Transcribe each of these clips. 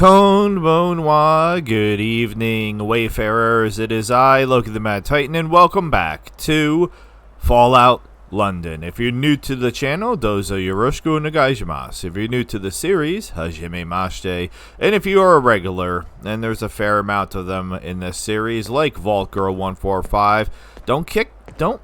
Konbanwa, good evening, wayfarers. It is I, Loki the Mad Titan, and welcome back to Fallout London. If you're new to the channel, dozo yoroshiku onegaishimasu. If you're new to the series, hajime mashite. And if you are a regular, and there's a fair amount of them in this series, like Vault Girl 145, don't kick Cthulhu.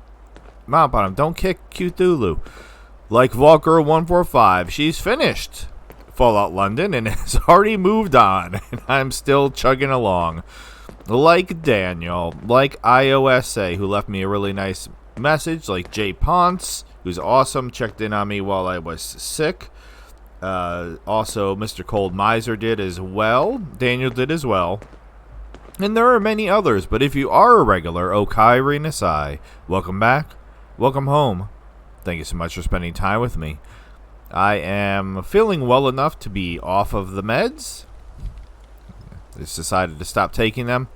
Like Vault Girl 145, she's finished Fallout London and has already moved on, and I'm still chugging along. Like Daniel, like IOSA, who left me a really nice message, like Jay Ponce, who's awesome, checked in on me while I was sick. Also, Mr. Cold Miser did as well. Daniel did as well. And there are many others, but if you are a regular, Okai Nasai, welcome back, welcome home. Thank you so much for spending time with me. I am feeling well enough to be off of the meds. I just decided to stop taking them,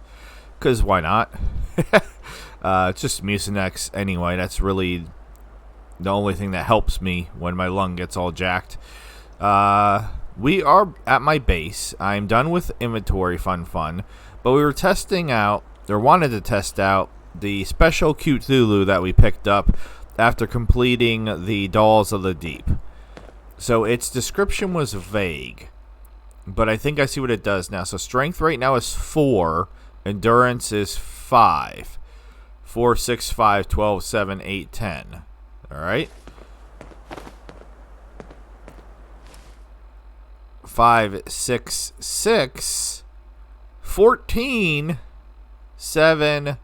because why not? It's just Mucinex anyway. That's really the only thing that helps me when my lung gets all jacked. We are at my base. I'm done with inventory fun, but we were testing out, or wanted to test out, the special Cthulhu that we picked up after completing the Dolls of the Deep. So its description was vague, but I think I see what it does now. So strength right now is 4, endurance is 5. 4, 6, 5, 12, 7, 8, 10. Alright. 5, 6, 6, 14, 7,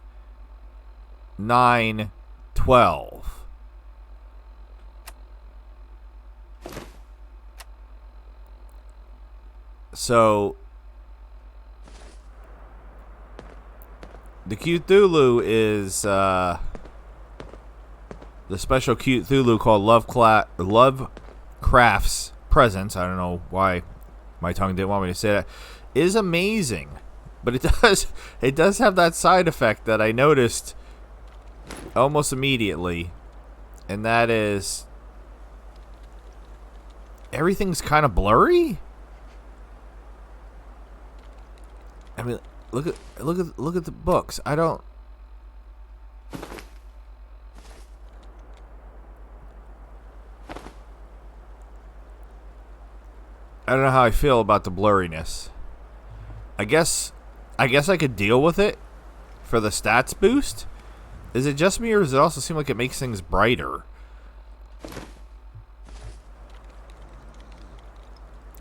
9, 12. So, the Cthulhu is, the special Cthulhu called Lovecraft's Presence, I don't know why my tongue didn't want me to say that, is amazing. But it does have that side effect that I noticed almost immediately, and that is, everything's kind of blurry. I mean, look at the books. I don't know how I feel about the blurriness. I guess I could deal with it for the stats boost. Is it just me, or does it also seem like it makes things brighter?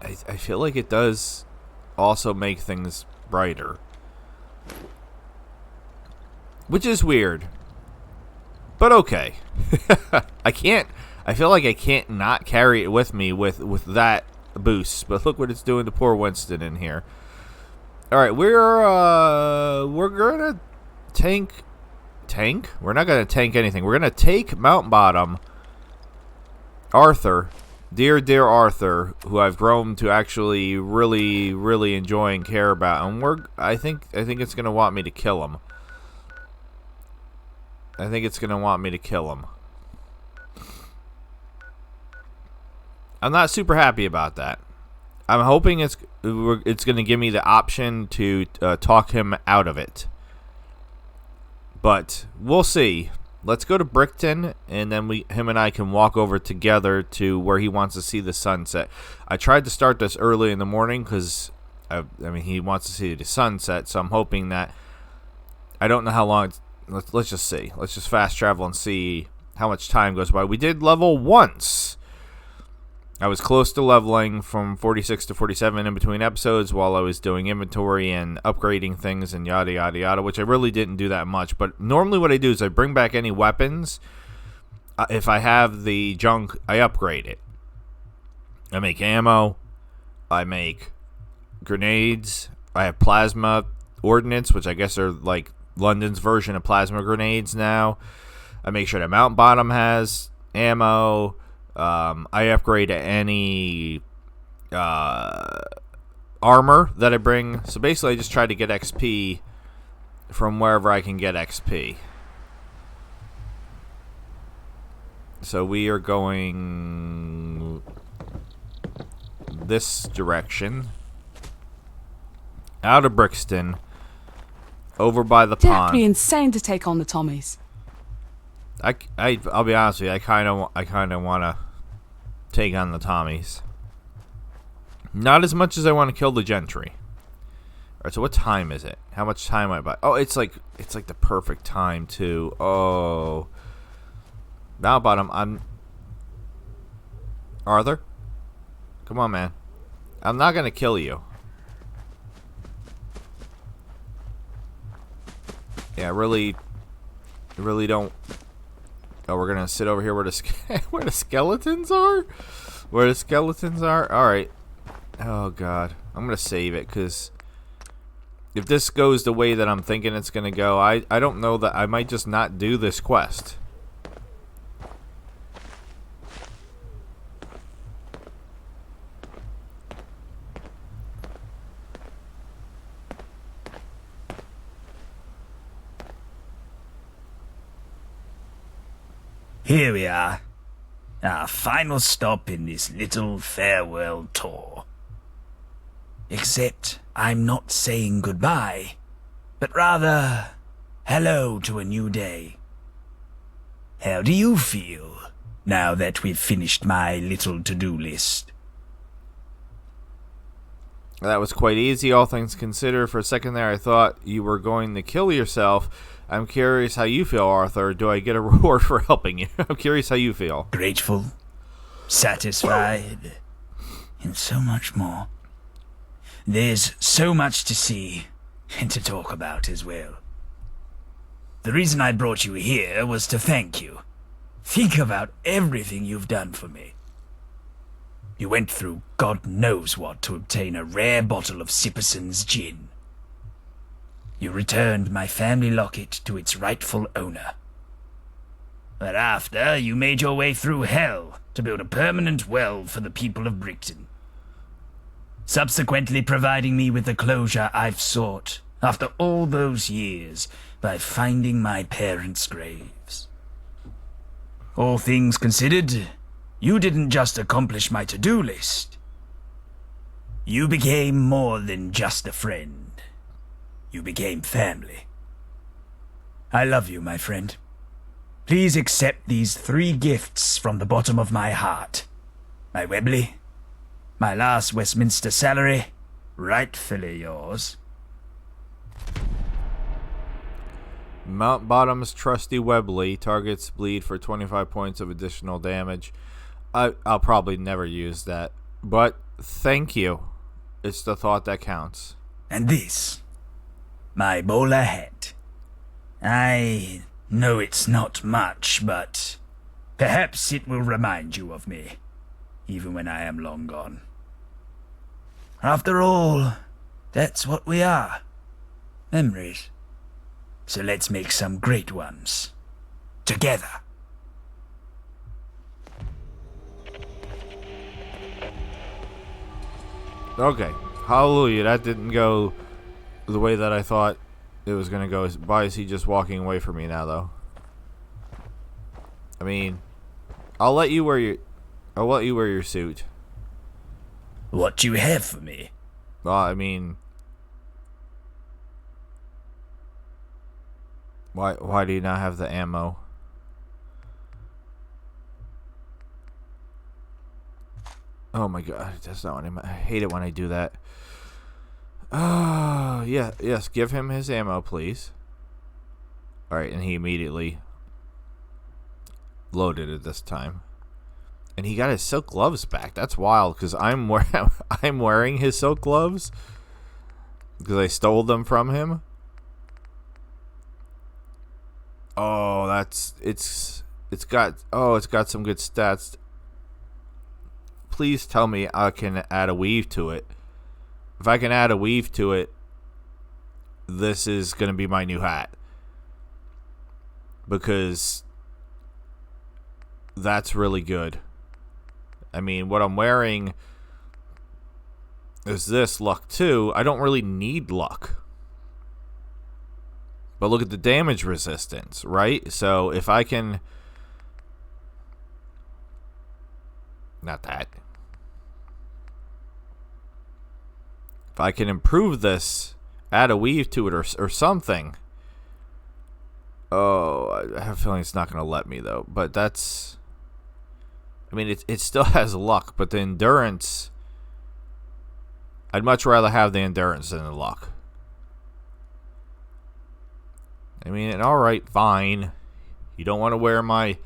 I feel like it does also make things brighter, which is weird, but okay. I feel like I can't not carry it with me with that boost, but look what it's doing to poor Winston in here. Alright, we're gonna tank. We're not gonna tank anything. We're gonna take Mount Bottom Arthur, dear Arthur, who I've grown to actually really enjoy and care about, and I think it's gonna want me to kill him. I think it's gonna want me to kill him. I'm not super happy about that. I'm hoping it's gonna give me the option to talk him out of it, but we'll see. Let's go to Brickton, and then him and I can walk over together to where he wants to see the sunset. I tried to start this early in the morning because, I mean, he wants to see the sunset, so I'm hoping that, I don't know how long, let's just see. Let's just fast travel and see how much time goes by. We did level once. I was close to leveling from 46 to 47 in between episodes while I was doing inventory and upgrading things and yada yada yada, which I really didn't do that much. But normally what I do is I bring back any weapons. If I have the junk, I upgrade it. I make ammo. I make grenades. I have plasma ordnance, which I guess are like London's version of plasma grenades now. I make sure that Mount Bottom has ammo. I upgrade any armor that I bring. So basically, I just try to get XP from wherever I can get XP. So we are going this direction. out of Brixton, over by the It'd have to be pond. insane to take on the Tommies. I'll be honest with you. I kind of want to take on the Tommies. Not as much as I want to kill the Gentry. All right. So what time is it? How much time am I by? Oh, it's like the perfect time too. Oh. Now, bottom. I'm Arthur. Come on, man. I'm not gonna kill you. Yeah, really don't. Oh, we're gonna sit over here where where the skeletons are. Where the skeletons are. All right. Oh God, I'm gonna save it because if this goes the way that I'm thinking it's gonna go, I don't know that I might just not do this quest. Here we are, our final stop in this little farewell tour. Except I'm not saying goodbye, but rather hello to a new day. How do you feel now that we've finished my little to-do list? That was quite easy, all things considered. For a second there, I thought you were going to kill yourself. I'm curious how you feel, Arthur. Do I get a reward for helping you? I'm curious how you feel. Grateful, satisfied, and so much more. There's so much to see and to talk about as well. The reason I brought you here was to thank you. Think about everything you've done for me. You went through God knows what to obtain a rare bottle of Sipperson's gin. You returned my family locket to its rightful owner. But after, you made your way through hell to build a permanent well for the people of Brixton, subsequently providing me with the closure I've sought after all those years by finding my parents' graves. All things considered, you didn't just accomplish my to-do list. You became more than just a friend. You became family. I love you, my friend. Please accept these 3 gifts from the bottom of my heart. My Webley, my last Westminster salary, rightfully yours. Mount Bottom's trusty Webley. Targets bleed for 25 points of additional damage. I'll probably never use that. But thank you. It's the thought that counts. And this, my bowler hat. I know it's not much, but perhaps it will remind you of me, even when I am long gone. After all, that's what we are. Memories. So let's make some great ones. Together. Okay. Hallelujah. That didn't go the way that I thought it was going to go. Why is he just walking away from me now, though? I mean, I'll let you wear your suit. What do you have for me? Well, I mean, why do you not have the ammo? Oh my God, that's not what I hate it when I do that. Oh, yeah, yes, give him his ammo, please. Alright, and he immediately loaded it this time. And he got his silk gloves back. That's wild, because I'm wearing his silk gloves because I stole them from him. Oh, it's got some good stats. Please tell me I can add a weave to it. If I can add a weave to it, this is going to be my new hat. Because that's really good. I mean, what I'm wearing is this luck 2. I don't really need luck. But look at the damage resistance, right? So if I can... Not that. If I can improve this add a weave to it or something. Oh, I have a feeling it's not going to let me, though. But that's... I mean, it still has luck, but the endurance... I'd much rather have the endurance than the luck. I mean, alright, fine. You don't want to wear my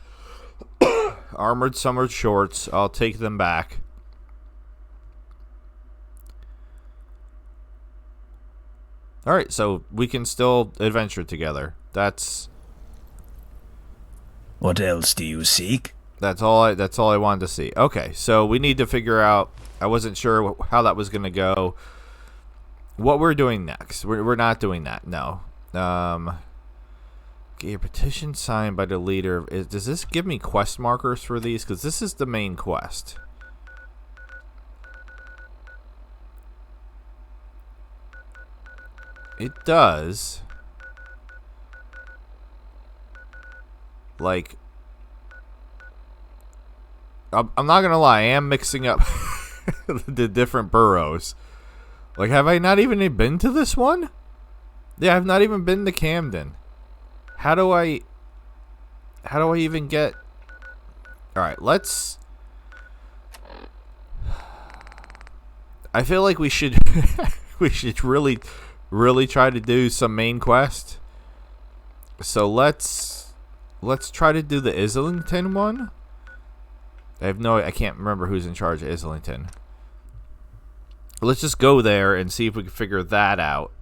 armored summer shorts. I'll take them back. Alright, so we can still adventure together. That's... What else do you seek? That's all I wanted to see. Okay, so we need to figure out... I wasn't sure how that was going to go. What we're doing next. We're not doing that, no. Get your petition signed by the leader. Does this give me quest markers for these? Because this is the main quest. It does. Like... I'm not going to lie. I am mixing up the different boroughs. Like, have I not even been to this one? Yeah, I've not even been to Camden. How do I even get... Alright, let's... I feel like we should we should really try to do some main quest. So let's try to do the Islington one. I can't remember who's in charge of Islington. Let's just go there and see if we can figure that out.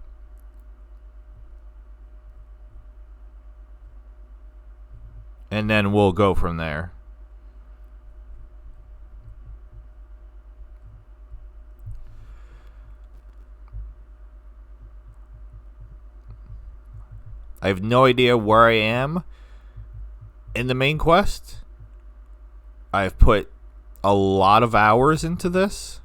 And then we'll go from there. I have no idea where I am in the main quest. I've put a lot of hours into this,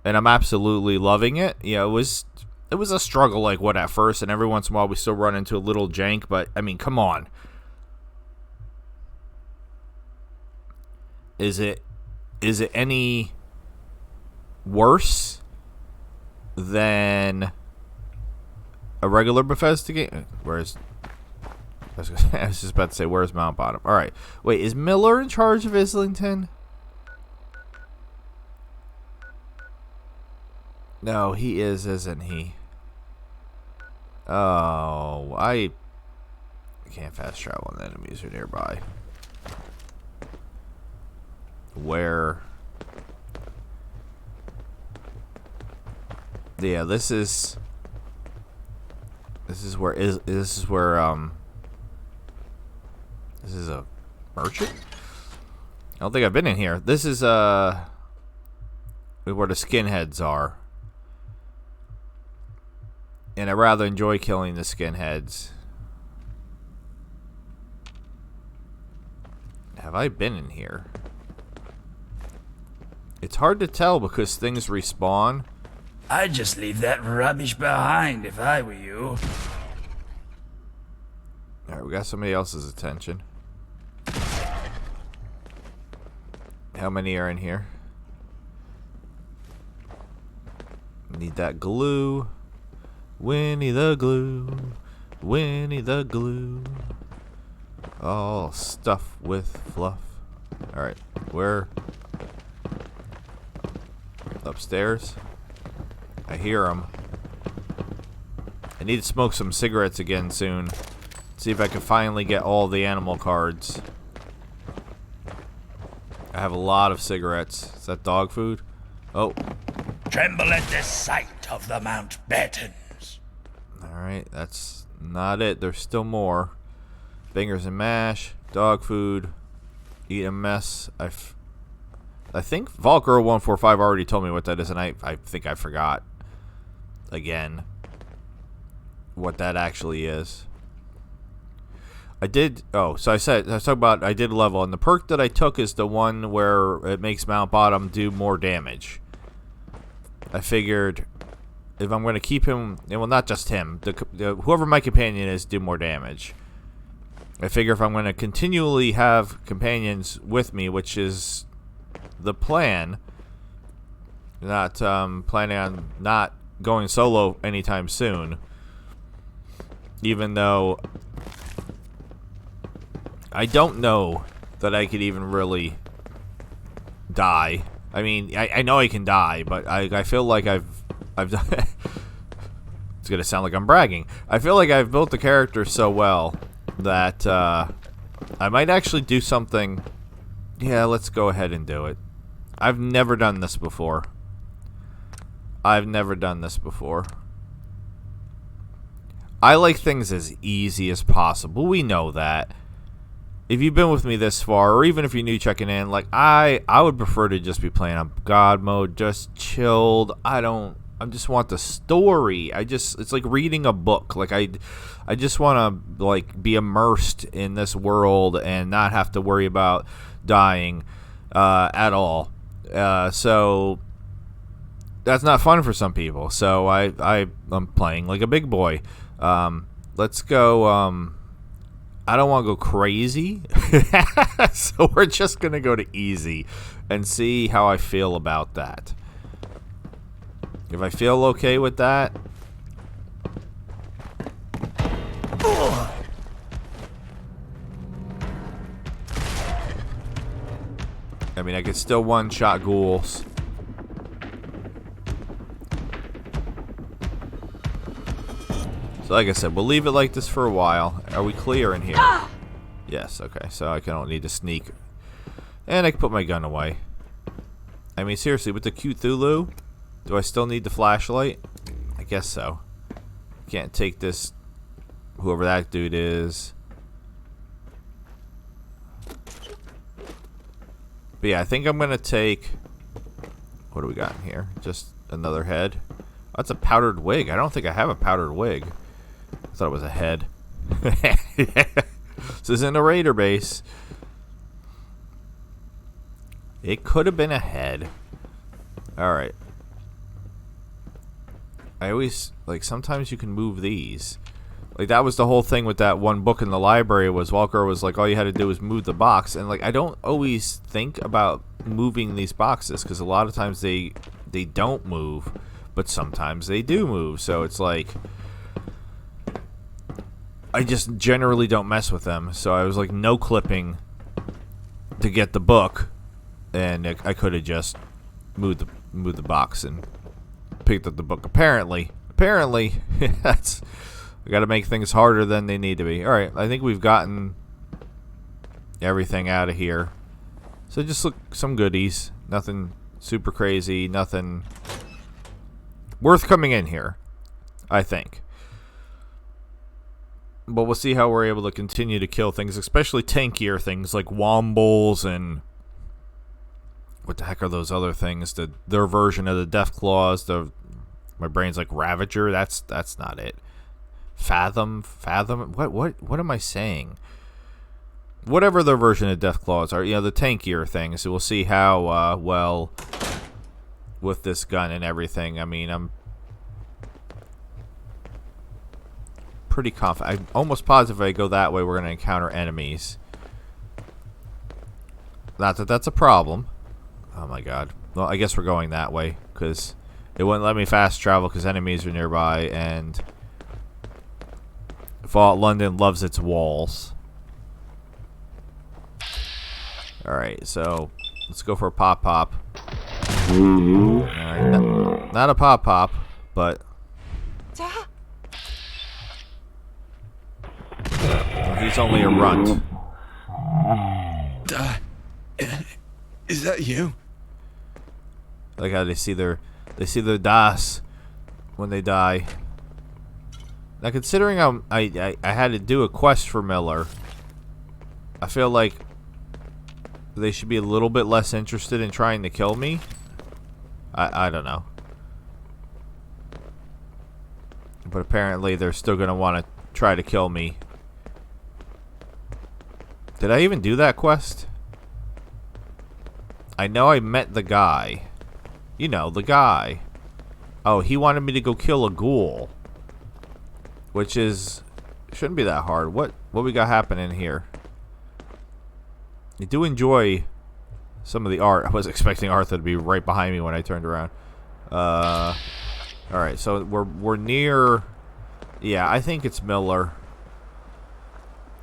and I'm absolutely loving it. Yeah, it was a struggle like what at first, and every once in a while we still run into a little jank, but I mean, come on. Is it any worse than a regular Bethesda game? I was just about to say, where's Mount Bottom? All right. Wait, is Miller in charge of Islington? No, he is, isn't he? Oh, I can't fast travel when enemies are nearby. Where? Yeah, this is where this is a merchant? I don't think I've been in here. This is where the skinheads are. And I rather enjoy killing the skinheads. Have I been in here? It's hard to tell because things respawn. I'd just leave that rubbish behind if I were you. Alright, we got somebody else's attention. How many are in here? Need that glue. Winnie the glue. Winnie the glue. All stuff with fluff. Alright, where? Upstairs. I hear them. I need to smoke some cigarettes again soon. See if I can finally get all the animal cards. I have a lot of cigarettes. Is that dog food? Oh. Tremble at the sight of the Mountbattens. Alright, that's not it. There's still more. Bangers and mash. Dog food. Eat a mess. I think Valkyr 145 already told me what that is, and I think I forgot. Again. What that actually is. I did... Oh, so I was talking about I did level, and the perk that I took is the one where it makes Mount Bottom do more damage. I figured if I'm going to keep him... Well, not just him. Whoever my companion is, do more damage. I figure if I'm going to continually have companions with me, which is the plan... Not planning on not going solo anytime soon. Even though I don't know that I could even really die. I mean, I know I can die, but I feel like I've done. It's gonna sound like I'm bragging. I feel like I've built the character so well that I might actually do something. Yeah, let's go ahead and do it. I've never done this before. I like things as easy as possible. We know that. If you've been with me this far, or even if you're new checking in, like I would prefer to just be playing on God mode, just chilled. I just want the story. It's like reading a book. Like I just want to like be immersed in this world and not have to worry about dying at all. So that's not fun for some people. So I'm playing like a big boy. Let's go. I don't want to go crazy, so we're just gonna go to easy and see how I feel about that. If I feel okay with that, I mean, I could still one-shot ghouls. So like I said, we'll leave it like this for a while. Are we clear in here? Yes, okay. So I don't need to sneak. And I can put my gun away. I mean, seriously, with the Cthulhu, do I still need the flashlight? I guess so. Can't take this, whoever that dude is. But yeah, I think I'm going to take... What do we got in here? Just another head. Oh, that's a powdered wig. I don't think I have a powdered wig. I thought it was a head. This isn't a raider base. It could have been a head. Alright. I always, like, sometimes you can move these. Like, that was the whole thing with that one book in the library, was Walker was like, all you had to do was move the box. And, like, I don't always think about moving these boxes, because a lot of times they don't move, but sometimes they do move. So it's like, I just generally don't mess with them. So I was like, no clipping to get the book, and I could have just moved the box and picked up the book. Apparently, that's, I got to make things harder than they need to be. All right, I think we've gotten everything out of here. So just look, some goodies, nothing super crazy, nothing worth coming in here, I think. But we'll see how we're able to continue to kill things, especially tankier things like wombles and what the heck are those other things? Their version of the Death Claws. My brain's like Ravager. That's not it. Fathom. What am I saying? Whatever their version of Death Claws are, the tankier things. So we'll see how well with this gun and everything. I mean, I'm pretty confident. I'm almost positive if I go that way, we're going to encounter enemies. Not that that's a problem. Oh my god. Well, I guess we're going that way, because it wouldn't let me fast travel because enemies are nearby, and Fallout London loves its walls. Alright, so let's go for a pop-pop. Alright, not a pop-pop, but... He's only a runt. Is that you? Like how they see their das when they die. Now, considering I had to do a quest for Miller, I feel like they should be a little bit less interested in trying to kill me. I don't know. But apparently they're still going to want to try to kill me. Did I even do that quest? I know I met the guy. You know, the guy. Oh, he wanted me to go kill a ghoul. Which is... shouldn't be that hard. What we got happening here? I do enjoy some of the art. I was expecting Arthur to be right behind me when I turned around. All right, so we're near. Yeah, I think it's Miller.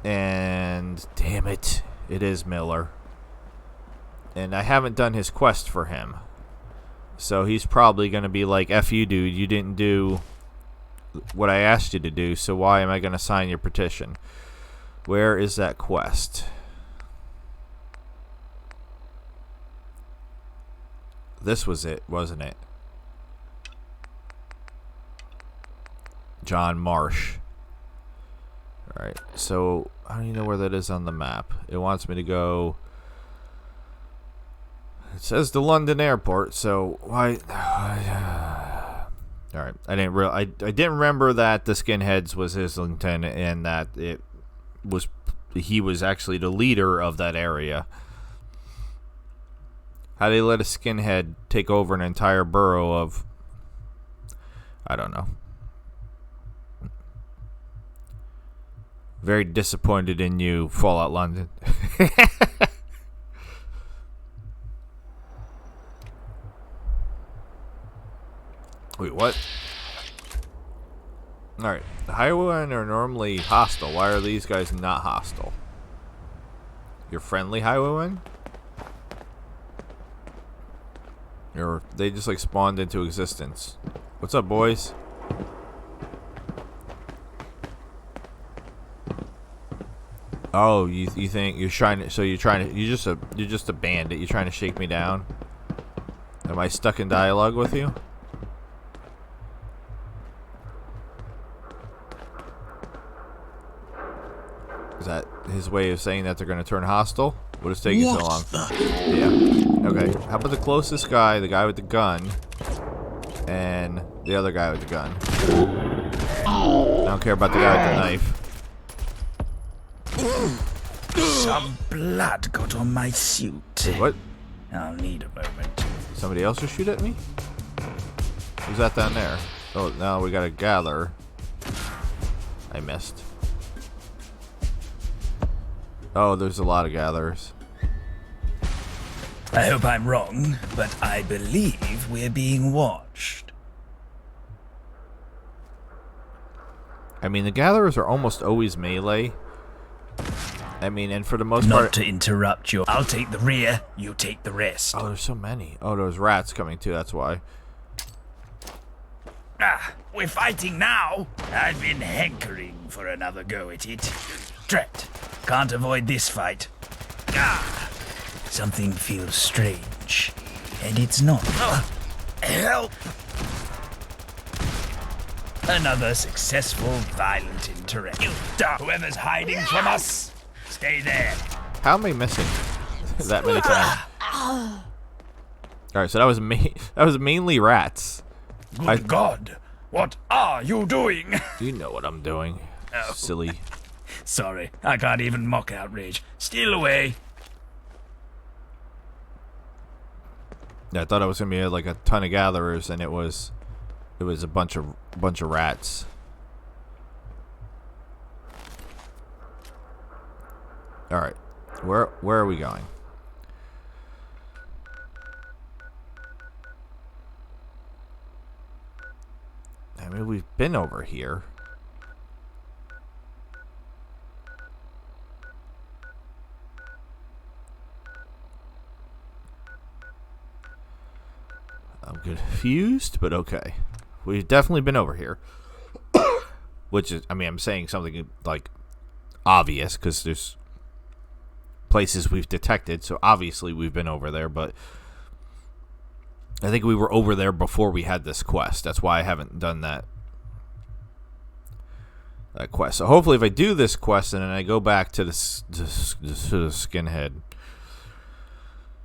And damn it, it is Miller. And I haven't done his quest for him. So he's probably going to be like, F you, dude. You didn't do what I asked you to do, so why am I going to sign your petition? Where is that quest? This was it, wasn't it? John Marsh. Alright, so I don't even know where that is on the map. It wants me to go. It says the London airport, so why? Alright, I didn't remember that the Skinheads was Islington and that he was actually the leader of that area. How they let a skinhead take over an entire borough of, I don't know. Very disappointed in you, Fallout London. Wait, what? Alright, the highwaymen are normally hostile. Why are these guys not hostile? You're friendly highwaymen? Or they just like spawned into existence. What's up, boys? Oh, you think you're trying to? So you're just a bandit. You're trying to shake me down. Am I stuck in dialogue with you? Is that his way of saying that they're going to turn hostile? What is taking so long? Yeah. Okay. How about the closest guy, the guy with the gun, and the other guy with the gun? I don't care about the guy with the knife. Some blood got on my suit. What? I'll need a moment. Somebody else will shoot at me? Who's that down there? Oh, now we gotta gather. I missed. Oh, there's a lot of gatherers. I hope I'm wrong, but I believe we're being watched. I mean, the gatherers are almost always melee. I mean, and for the most Not part... to interrupt you. I'll take the rear, you take the rest. Oh, there's so many. Oh, there's rats coming too, that's why. Ah, we're fighting now. I've been hankering for another go at it. Drat, can't avoid this fight. Ah, something feels strange, and it's not. Help! Another successful violent interaction. Whoever's hiding from us, stay there. How am I missing that many times? Alright, so that was mainly rats. Good God, what are you doing? You know what I'm doing. Oh. Silly. Sorry, I can't even mock outrage. Steal away. Yeah, I thought it was gonna be like a ton of gatherers, and it was a bunch of rats. All right, where are we going? I mean, we've been over here. I'm confused, but okay. We've definitely been over here. Which is, I mean, I'm saying something like obvious because there's places we've detected, so obviously we've been over there, but I think we were over there before we had this quest. That's why I haven't done that quest. So hopefully if I do this quest and then I go back to the skinhead,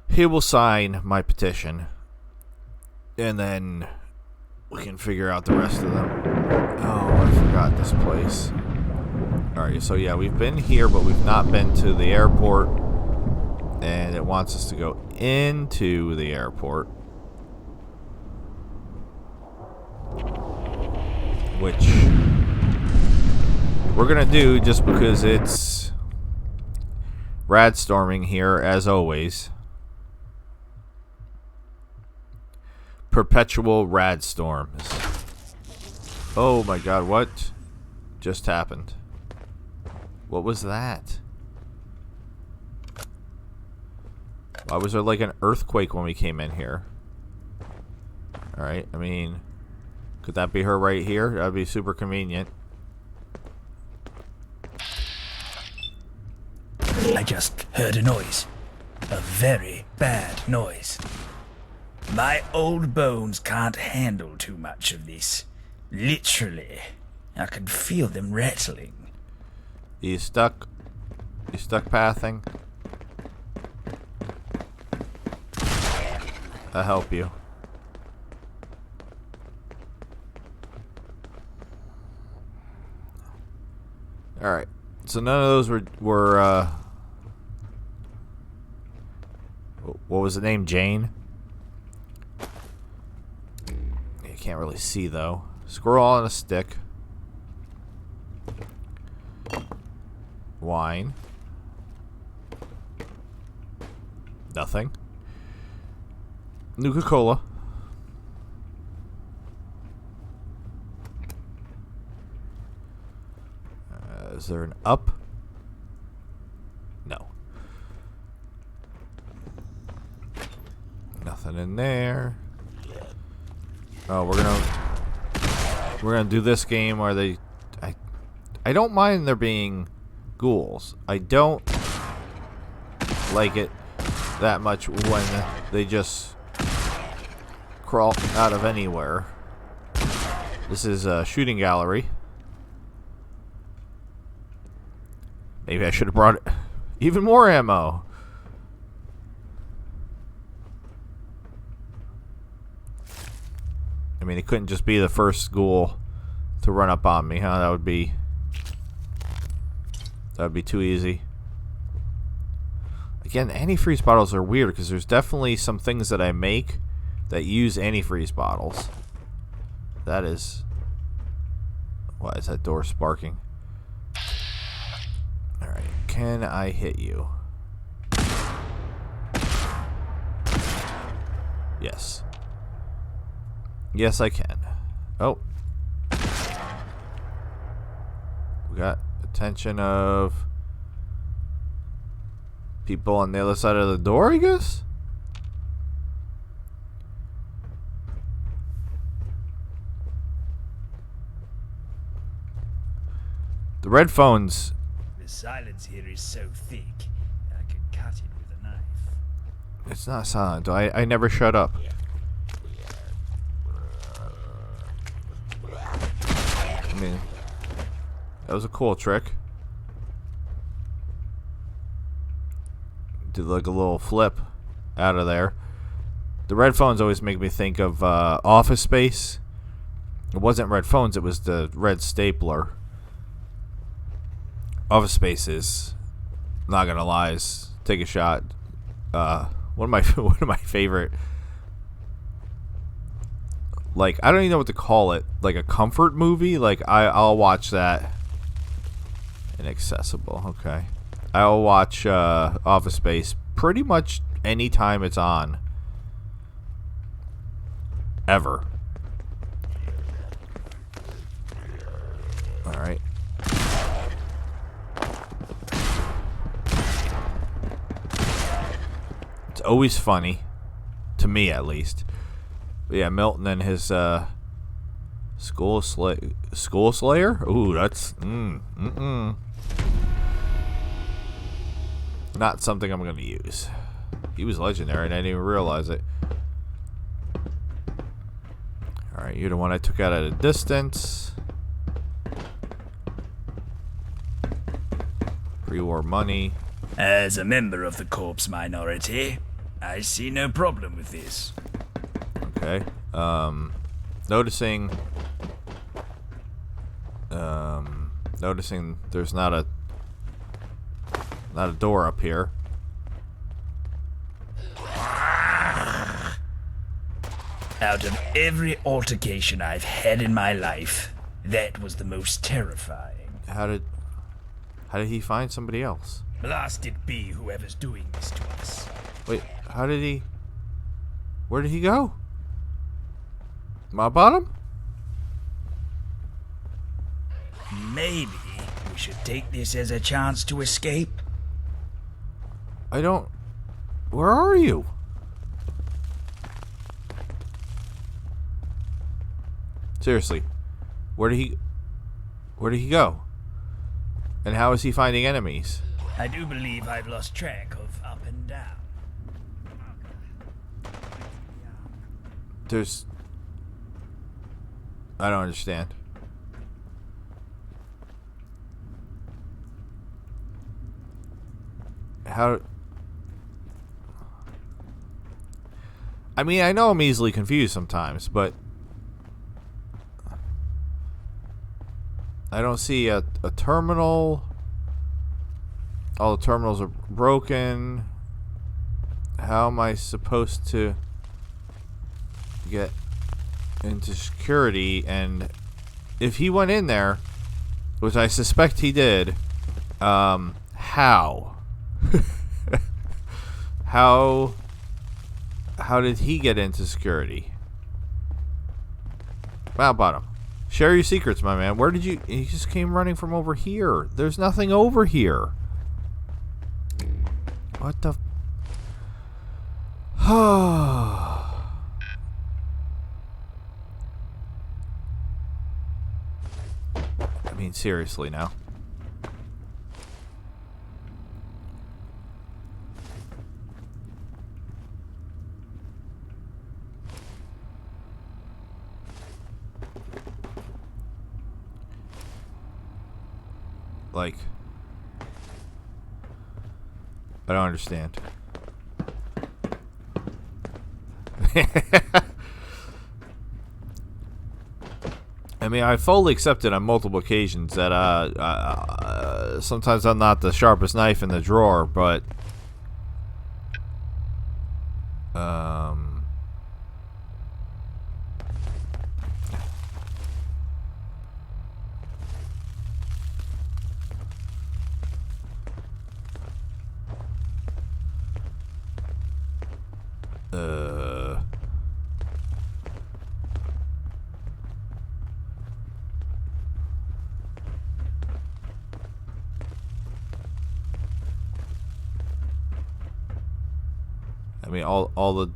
he will sign my petition. And then we can figure out the rest of them. Oh, I forgot this place. Alright, so yeah, we've been here, but we've not been to the airport. And it wants us to go into the airport. Which we're going to do just because it's rad storming here, as always. Perpetual rad storms. Oh my god, what just happened? What was that? Why was there like an earthquake when we came in here? Alright, I mean, could that be her right here? That'd be super convenient. I just heard a noise. A very bad noise. My old bones can't handle too much of this. Literally, I can feel them rattling. You stuck? You stuck pathing? I'll help you. Alright. So none of those were what was the name? Jane? You can't really see though. Squirrel on a stick. Wine. Nothing. Nuka-Cola. Is there an up? No. Nothing in there. Oh, we're gonna do this game where I don't mind there being ghouls. I don't like it that much when they just crawl out of anywhere. This is a shooting gallery. Maybe I should have brought even more ammo. I mean, it couldn't just be the first ghoul to run up on me, huh? That would be too easy. Again, antifreeze bottles are weird because there's definitely some things that I make that use antifreeze bottles. That is... Why is that door sparking? Alright, can I hit you? Yes. Yes, I can. Oh. We got attention of people on the other side of the door, I guess? The red phones. The silence here is so thick, I could cut it with a knife. It's not silent. I never shut up. I mean, that was a cool trick. Did like a little flip out of there. The red phones always make me think of Office Space. It wasn't red phones, it was the red stapler. Office Space is, not gonna lie, take a shot. One of my favorite. Like, I don't even know what to call it. Like a comfort movie. Like I'll watch that. Inaccessible. Okay. I'll watch Office Space pretty much anytime it's on. Ever. All right. It's always funny, to me at least. But yeah, Milton and his School Slayer. Ooh, that's not something I'm gonna use. He was legendary, and I didn't even realize it. All right, you're the one I took out at a distance. Pre-war money. As a member of the corpse minority, I see no problem with this. Okay. Noticing there's not a door up here. Out of every altercation I've had in my life, that was the most terrifying. How did he find somebody else? Blasted be whoever's doing this to us. Wait, where did he go? My bottom? Maybe we should take this as a chance to escape. I don't... Where are you? Seriously. Where did he go? And how is he finding enemies? I do believe I've lost track of up and down. There's... I don't understand. How... I mean, I know I'm easily confused sometimes, but... I don't see a terminal. All the terminals are broken. How am I supposed to get into security? And if he went in there, which I suspect he did, how? How did he get into security? Wow, bottom. Share your secrets, my man. Where did you... He just came running from over here. There's nothing over here. What the... I mean, seriously now. Like, I don't understand. I mean, I fully accepted on multiple occasions that sometimes I'm not the sharpest knife in the drawer, but I mean, all the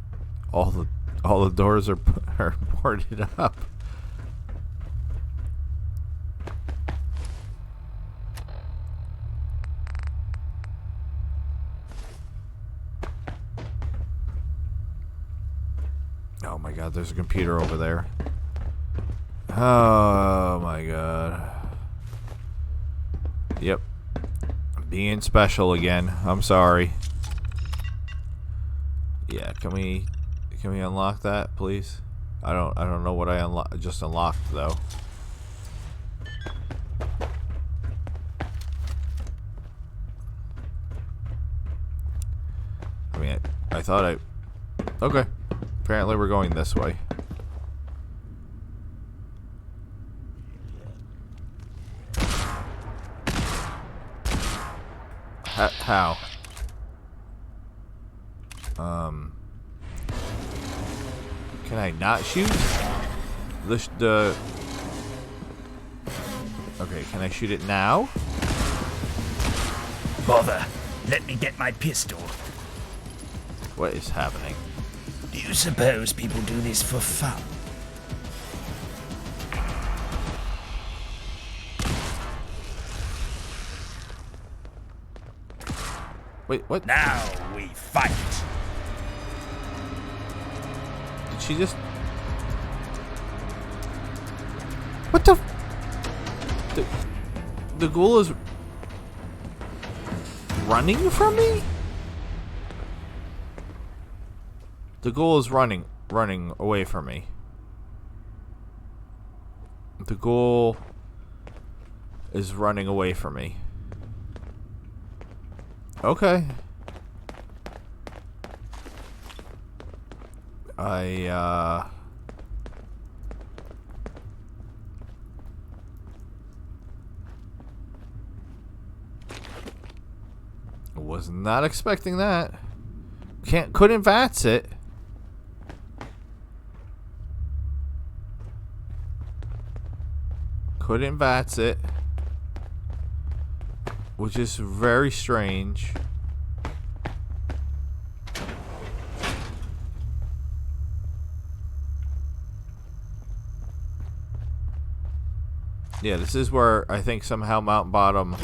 doors are boarded up. Oh my God, there's a computer over there. Oh my God. Yep. I'm being special again. I'm sorry. Yeah, can we unlock that, please? I don't know what I just unlocked though. I mean, I thought I... Okay. Apparently we're going this way. How? Can I not shoot? The... Okay, can I shoot it now? Bother. Let me get my pistol. What is happening? Do you suppose people do this for fun? Wait, what? Now we fight. Did she just... What the... The ghoul is... running from me? The ghoul is running away from me. The ghoul is running away from me. Okay. I was not expecting that. Couldn't VATS it. Couldn't VATS it. which is very strange. Yeah, this is where I think somehow Mount Bottom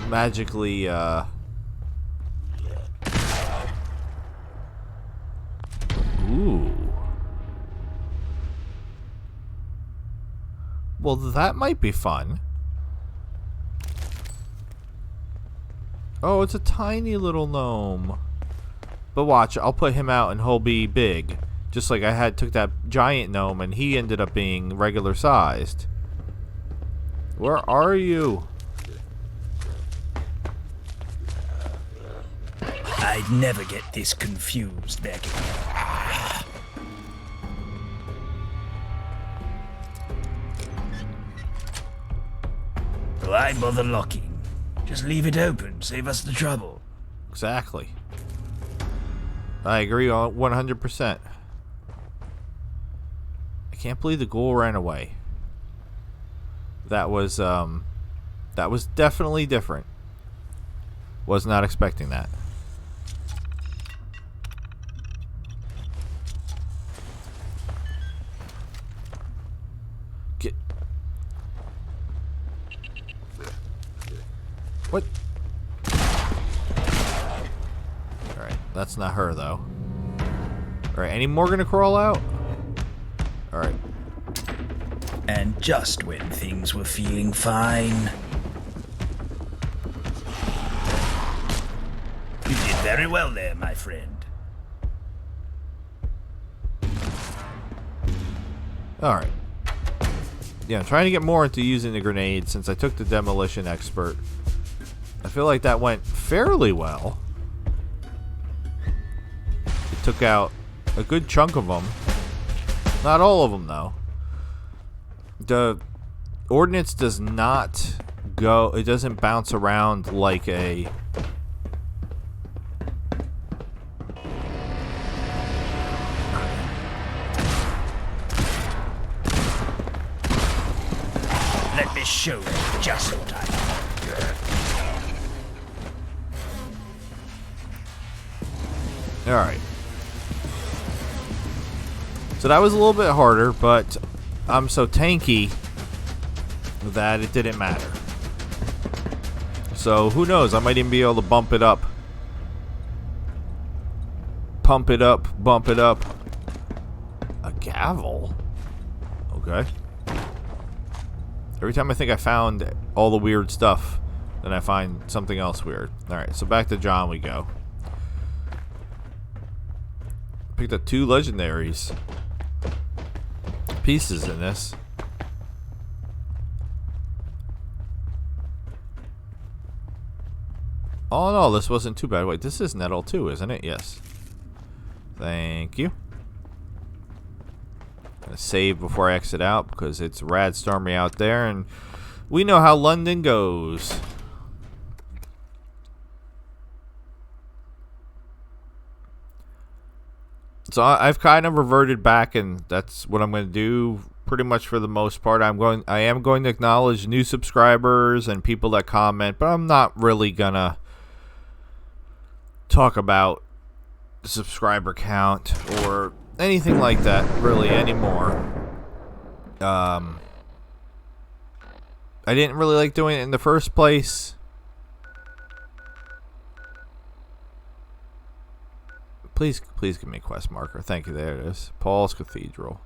magically, Ooh. Well, that might be fun. Oh, it's a tiny little gnome. But watch, I'll put him out and he'll be big. Just like I took that giant gnome and he ended up being regular sized. Where are you? I'd never get this confused, Becky. Why bother locking? Just leave it open, save us the trouble. Exactly. I agree on 100%. I can't believe the ghoul ran away. That was definitely different. Was not expecting that. What? Alright, that's not her though. Alright, any more gonna crawl out? Alright. And just when things were feeling fine. You did very well there, my friend. Alright. Yeah, I'm trying to get more into using the grenade since I took the demolition expert. I feel like that went fairly well. It took out a good chunk of them. Not all of them, though. The ordnance does not go... It doesn't bounce around like a... Let me show you just what I know. Alright. So that was a little bit harder, but I'm so tanky that it didn't matter. So who knows? I might even be able to bump it up. Pump it up, bump it up. A gavel? Okay. Every time I think I found all the weird stuff, then I find something else weird. Alright, so back to John we go. Picked up 2 legendaries pieces in this. Oh no, this wasn't too bad. Wait, this is nettle too, isn't it? Yes. Thank you. Gonna save before I exit out because it's rad stormy out there and we know how London goes. So I've kind of reverted back, and that's what I'm going to do pretty much for the most part. I am going to acknowledge new subscribers and people that comment, but I'm not really gonna talk about the subscriber count or anything like that really anymore. I didn't really like doing it in the first place. Please give me a quest marker. Thank you. There it is. Paul's Cathedral.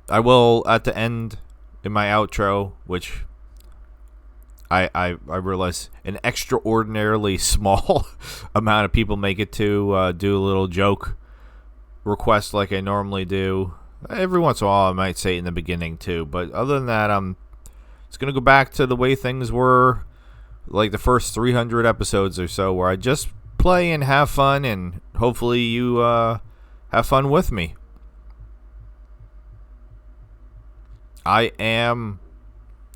I will, at the end, in my outro, which I realize an extraordinarily small amount of people make it to, do a little joke request like I normally do. Every once in a while I might say it in the beginning too, but other than that, I'm just going to go back to the way things were like the first 300 episodes or so, where I just play and have fun, and hopefully you have fun with me. I am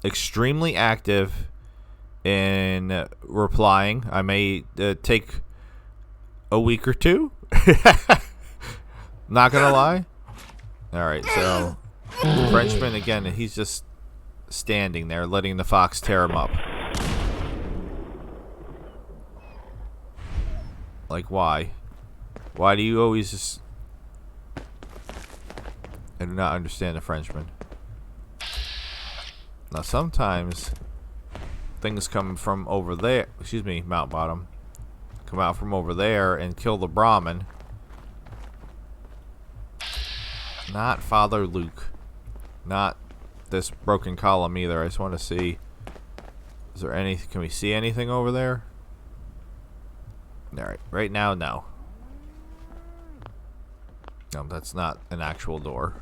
extremely active in replying. I may take a week or two. Not gonna lie. Alright, so Frenchman, again, he's just standing there, letting the fox tear him up. Like, why? Why do you always just... I do not understand the Frenchman. Now, sometimes things come from over there. Excuse me, Mount Bottom. Come out from over there and kill the Brahmin. Not Father Luke. Not this broken column either. I just want to see. Is there any? Can we see anything over there? Alright. Right now, no. No, that's not an actual door.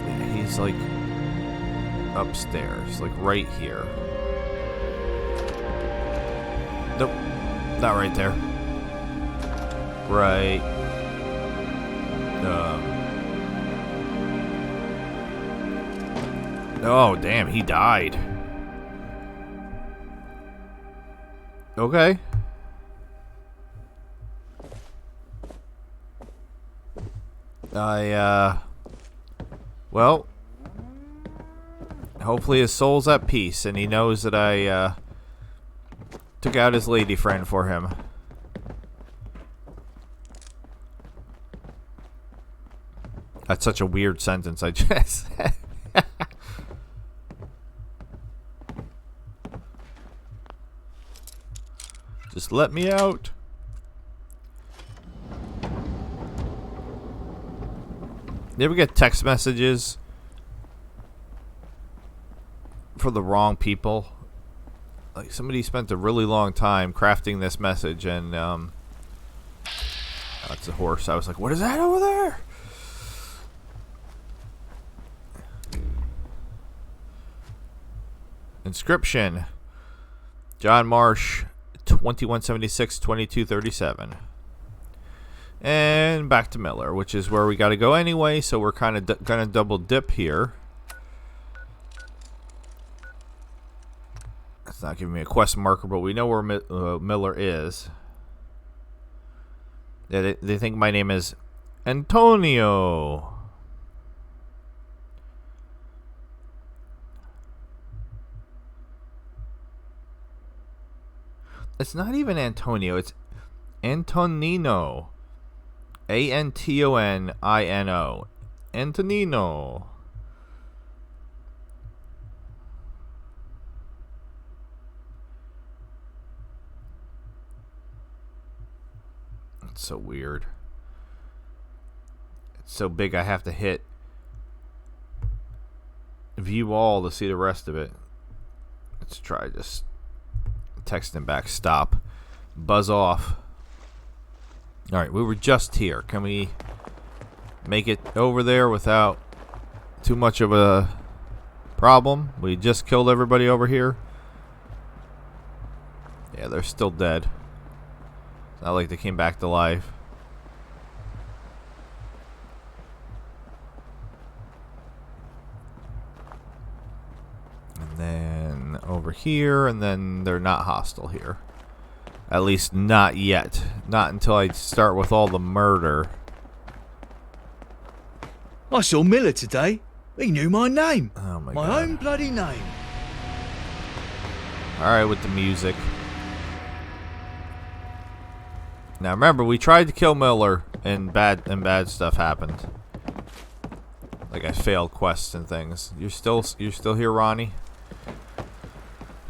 Yeah, he's like upstairs, like right here. Nope, not right there. Right. Oh, damn, he died. Okay. Well, hopefully his soul's at peace and he knows that I, took out his lady friend for him. That's such a weird sentence I just said. Just let me out. You ever get text messages for the wrong people? Like somebody spent a really long time crafting this message, and that's a horse. I was like, what is that over there? Inscription: John Marsh, 2176-2237. And back to Miller, which is where we got to go anyway, so we're kind of gonna double dip here. It's not giving me a quest marker, but we know where Miller is. Yeah, they think my name is Antonio. It's not even Antonio, it's Antonino. Antonino. Antonino. It's so weird. It's so big I have to hit view all to see the rest of it. Let's try just texting back. Stop. Buzz off. Alright, we were just here. Can we make it over there without too much of a problem? We just killed everybody over here. Yeah, they're still dead. It's not like they came back to life. And then over here, and then they're not hostile here. At least not yet. Not until I start with all the murder. I saw Miller today. He knew my name. Oh my my God. own bloody name. Alright, with the music. Now remember, we tried to kill Miller and bad stuff happened. Like I failed quests and things. You're still here, Ronnie?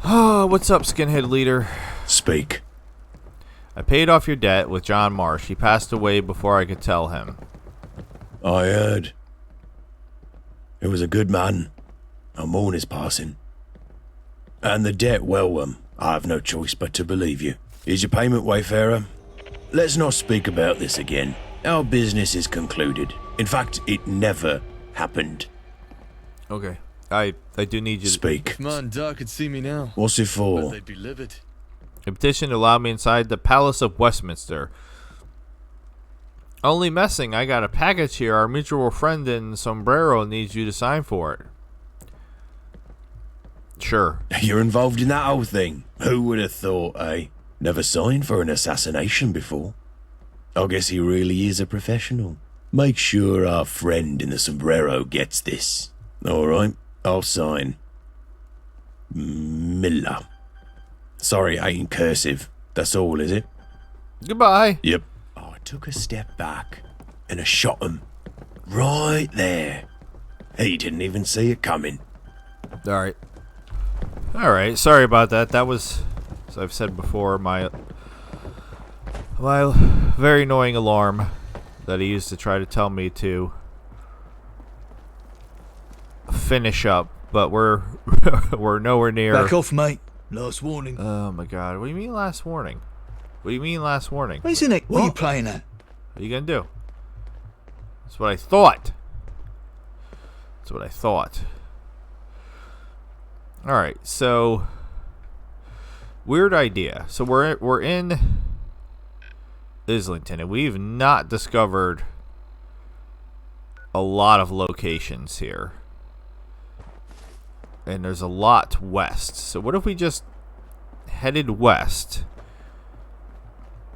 Oh, what's up, skinhead leader? Speak. I paid off your debt with John Marsh. He passed away before I could tell him. I heard. He was a good man. I mourn his passing. And the debt, well, I have no choice but to believe you. Is your payment, Wayfarer? Let's not speak about this again. Our business is concluded. In fact, it never happened. Okay. I do need you to Speak. If Man Dar could see me now, What's it but for? they'd be livid. A petition to allow me inside the Palace of Westminster. Only messing, I got a package here. Our mutual friend in Sombrero needs you to sign for it. Sure. You're involved in that whole thing. Who would have thought, eh? Never signed for an assassination before. I guess he really is a professional. Make sure our friend in the sombrero gets this. Alright, I'll sign. Miller. Sorry, I ain't cursive. That's all, is it? Goodbye. Yep. Oh, I took a step back and I shot him. Right there. He didn't even see it coming. Alright. Alright, sorry about that. That was, as I've said before, my very annoying alarm that he used to try to tell me to finish up, but we're we're nowhere near. Back off, mate. Last warning. Oh my god, what do you mean last warning? What do you mean last warning? Isn't it? What are you playing at? What are you gonna do? That's what I thought. That's what I thought. Alright, so weird idea. So we're in Islington, and we've not discovered a lot of locations here. And there's a lot west. So what if we just headed west?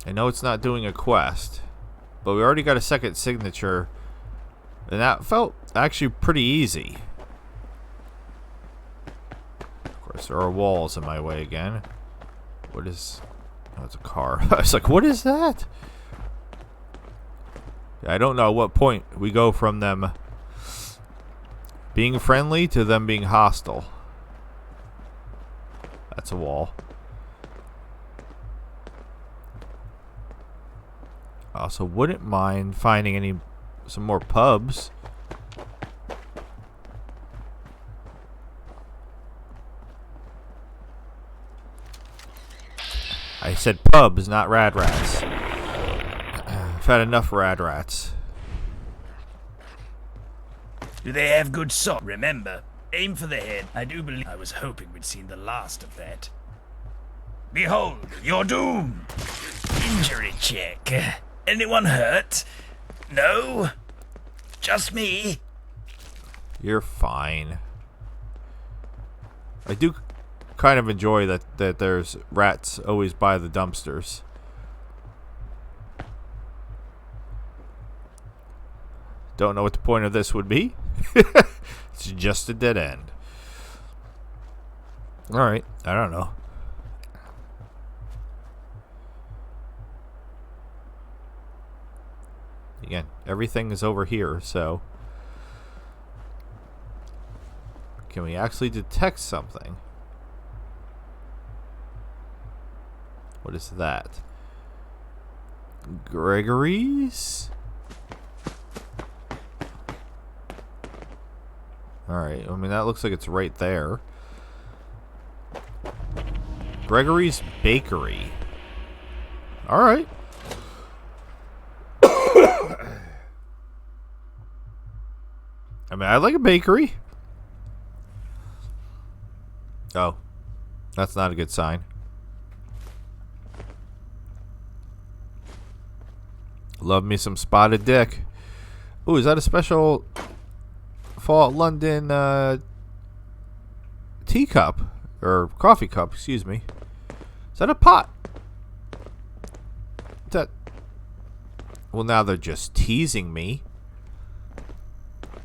I know it's not doing a quest, but we already got a second signature, and that felt actually pretty easy. Of course, there are walls in my way again. What is... Oh, it's a car. I was like, what is that? I don't know at what point we go from them being friendly to them being hostile. That's a wall. I also wouldn't mind finding some more pubs. I said pubs, not rad rats. I've had enough rad rats. Do they have good salt? Remember, aim for the head. I do believe I was hoping we'd seen the last of that. Behold, your doom. Injury check. Anyone hurt? No? Just me? You're fine. I do kind of enjoy that there's rats always by the dumpsters. Don't know what the point of this would be. It's just a dead end. Alright, I don't know. Again, everything is over here, so... Can we actually detect something? What is that? Gregory's? Alright, I mean, that looks like it's right there. Gregory's Bakery. Alright. I mean, I like a bakery. Oh. That's not a good sign. Love me some spotted dick. Ooh, is that a special Fallout London teacup? Or coffee cup, excuse me. Is that a pot? Is that... Well, now they're just teasing me.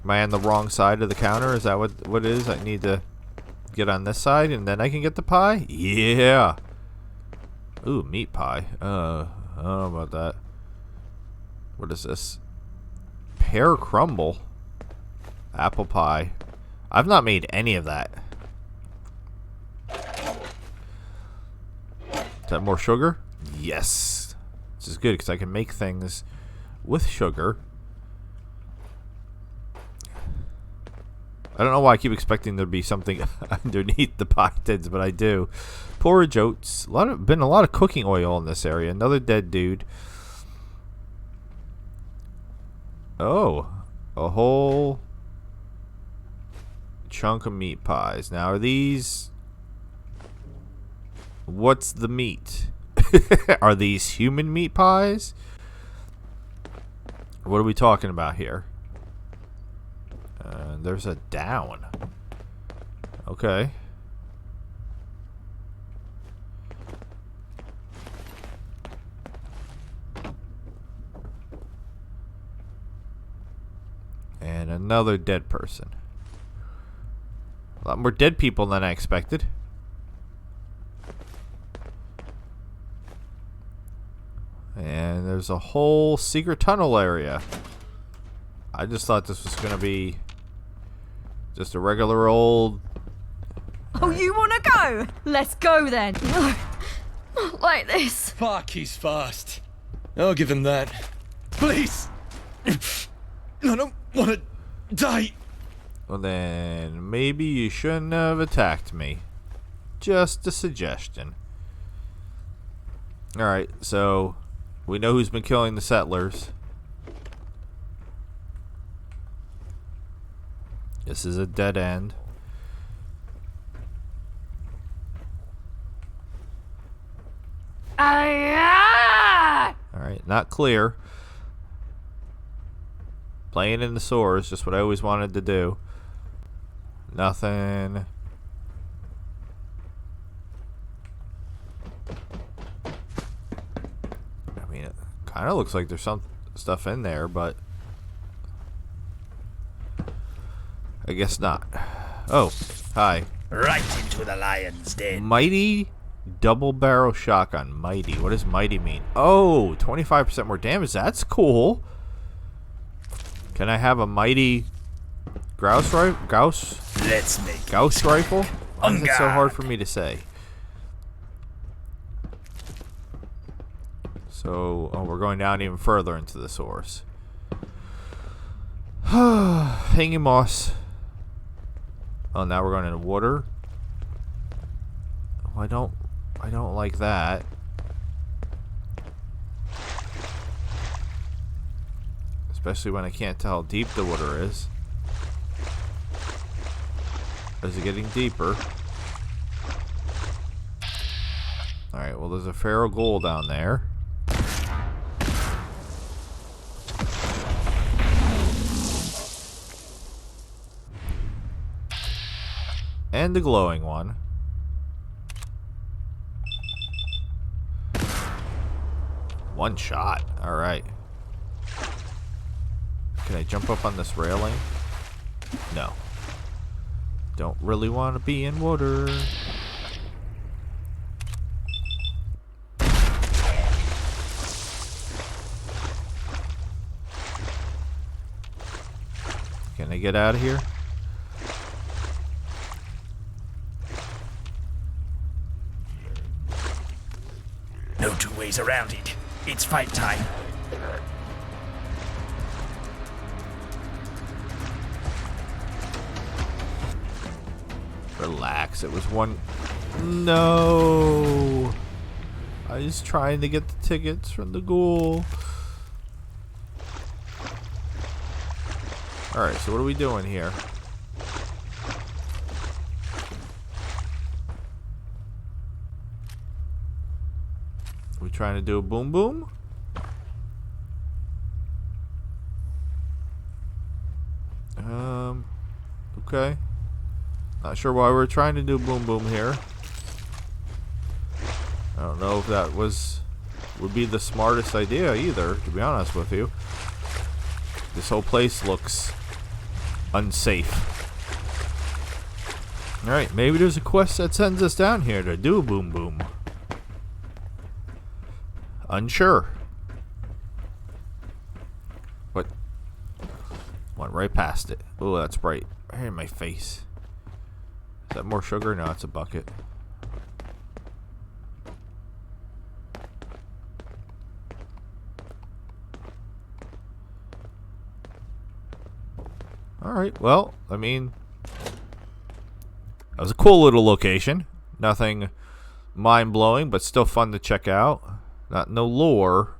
Am I on the wrong side of the counter? Is that what it is? I need to get on this side and then I can get the pie? Yeah. Ooh, meat pie. I don't know about that. What is this? Pear crumble. Apple pie. I've not made any of that. Is that more sugar? Yes. This is good because I can make things with sugar. I don't know why I keep expecting there to be something underneath the pie tins, but I do. Porridge oats. Been a lot of cooking oil in this area. Another dead dude. Oh, a whole chunk of meat pies. Now, are these... What's the meat? Are these human meat pies? What are we talking about here? There's a down. Okay. Another dead person. A lot more dead people than I expected. And there's a whole secret tunnel area. I just thought this was going to be just a regular old... Oh, you want to go? Let's go then. No, not like this. Fuck, he's fast. I'll give him that. Please! I don't want to die. Well then, maybe you shouldn't have attacked me. Just a suggestion. Alright, so we know who's been killing the settlers. This is a dead end. Alright, not clear. Playing in the sewer is just what I always wanted to do. Nothing. I mean, it kind of looks like there's some stuff in there, but I guess not. Oh, hi. Right into the lion's den. Mighty double barrel shotgun. Mighty. What does mighty mean? Oh, 25% more damage. That's cool. Can I have a mighty grouse rifle? Let's make Gauss rifle? Why is it so guard. hard for me to say? So, oh, we're going down even further into the source. Hanging moss. Oh, now we're going into water. Oh, I don't like that. Especially when I can't tell how deep the water is. Is it getting deeper? Alright, well there's a feral ghoul down there. And the glowing one. One shot. Alright. Can I jump up on this railing? No. Don't really want to be in water. Can I get out of here? No two ways around it. It's fight time. Relax, it was one... No! I was trying to get the tickets from the ghoul. Alright, so what are we doing here? Are we trying to do a boom boom? Okay. Not sure why we're trying to do boom boom here. I don't know if that would be the smartest idea either, to be honest with you. This whole place looks unsafe. Alright, maybe there's a quest that sends us down here to do a boom boom. Unsure. What? Went right past it. Oh, that's bright. Right in my face. Is that more sugar? No, it's a bucket. Alright, well, I mean, that was a cool little location. Nothing mind-blowing, but still fun to check out. No lore.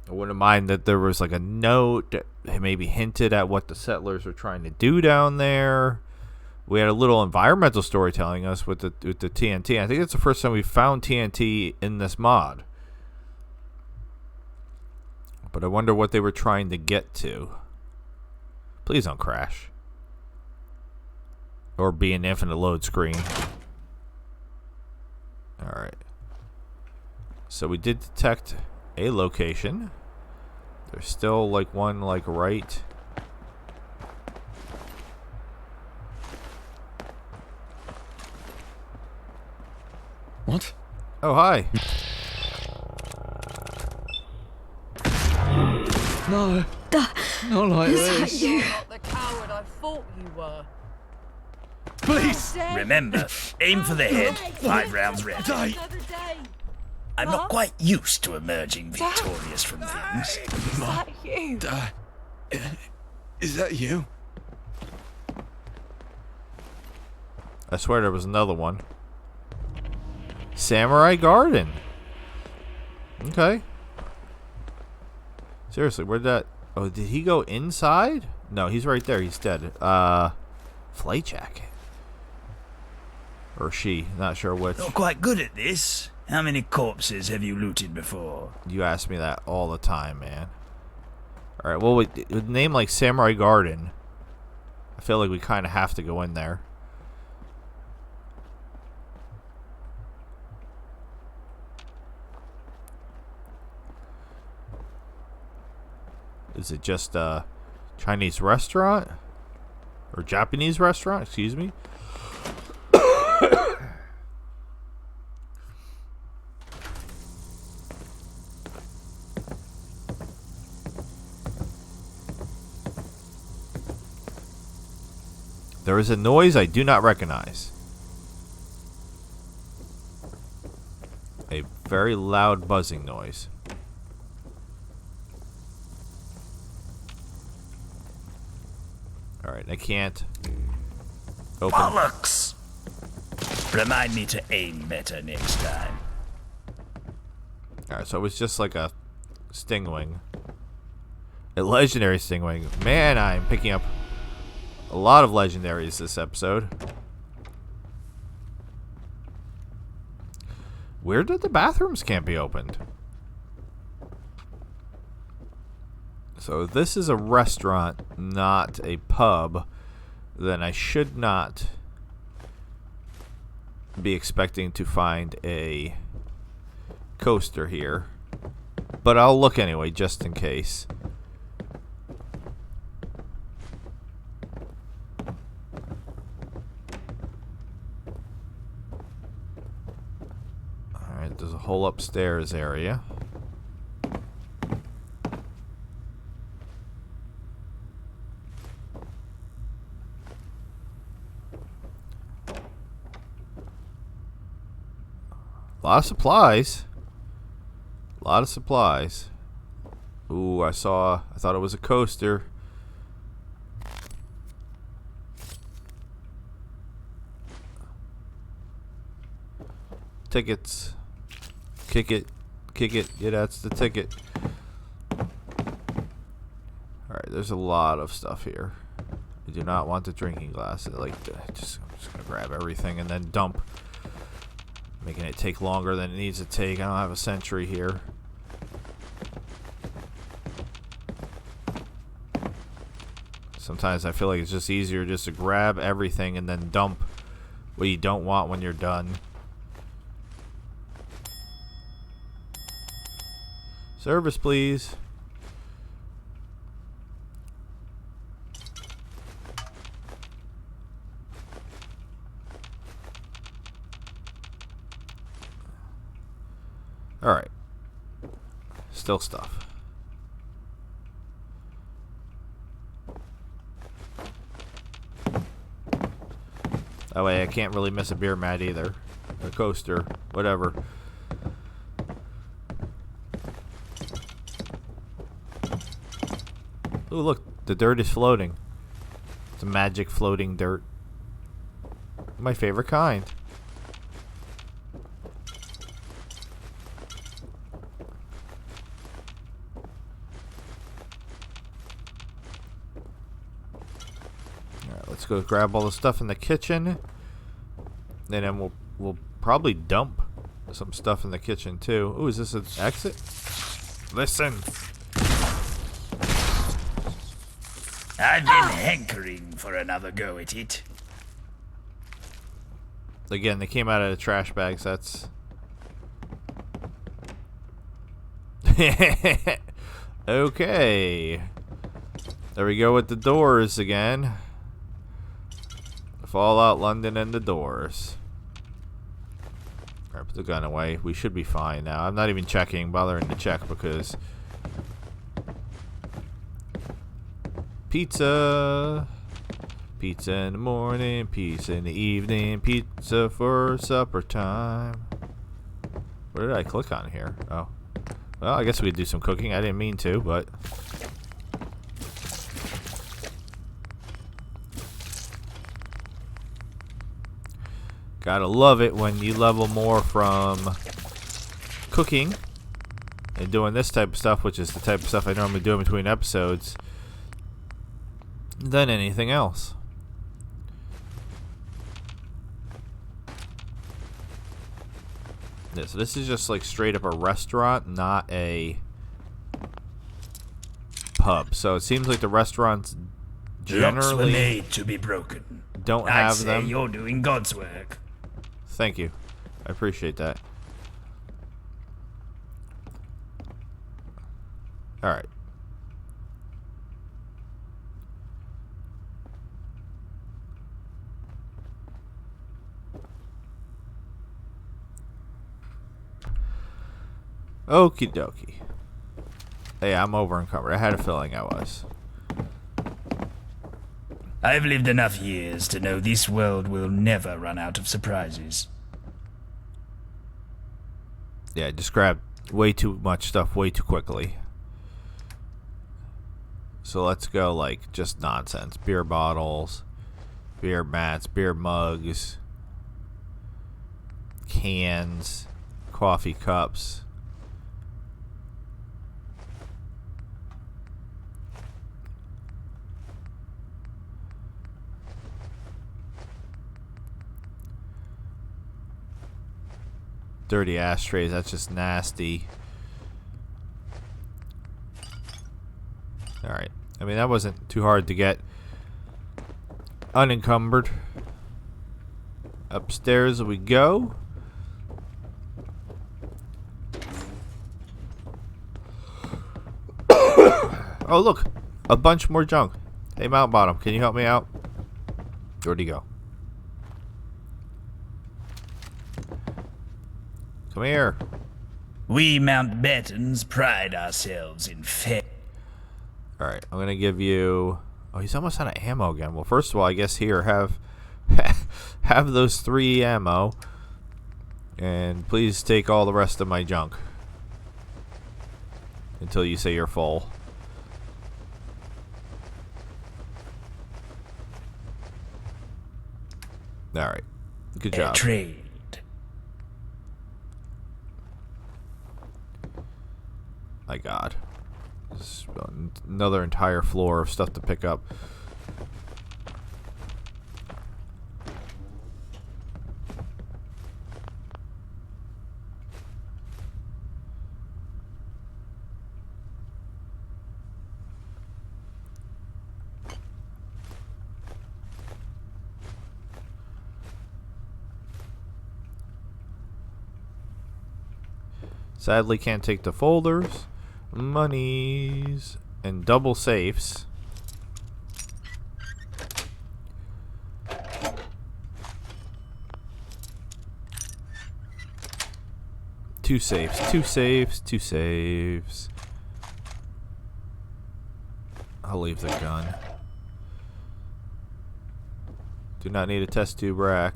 I wouldn't mind that there was like a note that maybe hinted at what the settlers were trying to do down there. We had a little environmental story telling us with the TNT. I think it's the first time we found TNT in this mod. But I wonder what they were trying to get to. Please don't crash. Or be an infinite load screen. Alright. So we did detect a location. There's still like one like right What? Oh, hi. No. Not like this. You. Not the coward I thought you were. Police! Remember, aim for the head, 5 rounds red. Die! Another day. I'm not quite used to emerging victorious from things. Is that you? Is that you? I swear there was another one. Samurai Garden. Okay. Seriously, where'd that... Oh, did he go inside? No, he's right there. He's dead. Flight jacket. Or she. Not sure which. Not quite good at this. How many corpses have you looted before? You ask me that all the time, man. Alright, well, with a name like Samurai Garden, I feel like we kind of have to go in there. Is it just a Chinese restaurant? Or Japanese restaurant, excuse me? There is a noise I do not recognize. A very loud buzzing noise. Alright, I can't open. Bollocks! Remind me to aim better next time. Alright, so it was just like a stingwing. A legendary stingwing. Man, I'm picking up a lot of legendaries this episode. Where did the bathrooms can't be opened? So this is a restaurant, not a pub. Then I should not be expecting to find a coaster here. But I'll look anyway, just in case. Alright, there's a whole upstairs area. A lot of supplies. A lot of supplies. Ooh, I thought it was a coaster. Tickets. Kick it. Kick it. Yeah, that's the ticket. Alright, there's a lot of stuff here. I do not want the drinking glass. I'm just gonna grab everything and then dump. Making it take longer than it needs to take. I don't have a sentry here. Sometimes I feel like it's just easier just to grab everything and then dump what you don't want when you're done. Service, please. Alright. Still stuff. That way I can't really miss a beer mat either. A coaster. Whatever. Ooh, look. The dirt is floating. It's a magic floating dirt. My favorite kind. Let's go grab all the stuff in the kitchen, and then we'll probably dump some stuff in the kitchen too. Ooh, is this an exit? Listen. I've been hankering for another go at it. Again, they came out of the trash bags. That's okay. There we go with the doors again. Fallout London and the doors. Alright, put the gun away. We should be fine now. I'm not even bothering to check because... Pizza! Pizza in the morning, pizza in the evening, pizza for supper time. What did I click on here? Oh. Well, I guess we could do some cooking. I didn't mean to, but... Gotta love it when you level more from cooking and doing this type of stuff, which is the type of stuff I normally do in between episodes, than anything else. Yeah, so this is just like straight up a restaurant, not a pub. So it seems like the restaurants Locks were generally made to be broken. don't I'd have say them. you're doing God's work. Thank you. I appreciate that. Alright. Okie dokie. Hey, I'm over encumbered. I had a feeling I was. I've lived enough years to know this world will never run out of surprises. Yeah, I just grabbed way too much stuff way too quickly. So let's go like just nonsense. Beer bottles, beer mats, beer mugs, cans, coffee cups. Dirty ashtrays, that's just nasty. Alright. I mean, that wasn't too hard to get unencumbered. Upstairs we go. Oh, look. A bunch more junk. Hey, Mount Bottom, can you help me out? Where'd he go? Come here. We Mountbattens pride ourselves in fair. Alright, I'm gonna give you... Oh, he's almost out of ammo again. Well, first of all, I guess here, have have those 3 ammo. And please take all the rest of my junk. Until you say you're full. Alright. Good job. Trade. My God. This is another entire floor of stuff to pick up. Sadly, can't take the folders. Monies and double safes. Two safes, two safes, two saves. I'll leave the gun. Do not need a test tube rack.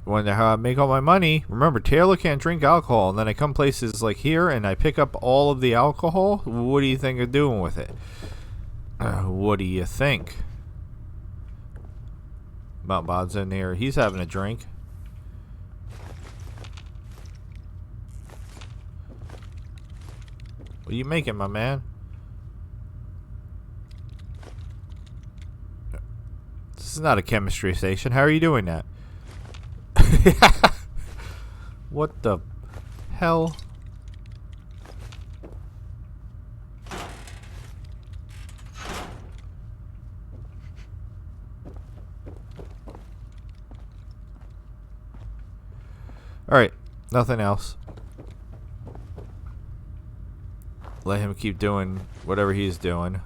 Wonder how I make all my money. Remember, Taylor can't drink alcohol, and then I come places like here and I pick up all of the alcohol. What do you think of doing with it? What do you think? Mount Bod's in here. He's having a drink. What are you making, my man? This is not a chemistry station. How are you doing that? What the hell? Alright, nothing else. Let him keep doing whatever he's doing.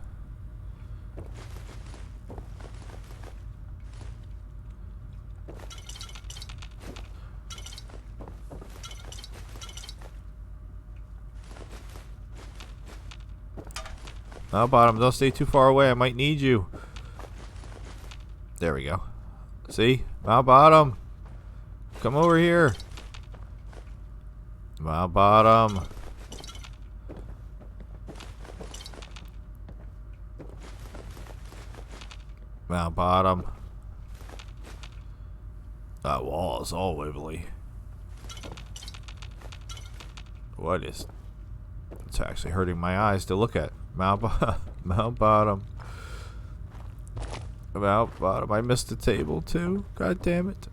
Now, bottom, don't stay too far away. I might need you. There we go. See? Now, bottom. Come over here. Now, bottom. Now, bottom. That wall is all wibbly. What is... It's actually hurting my eyes to look at. Mount bottom. Mount bottom. I missed the table too. God damn it.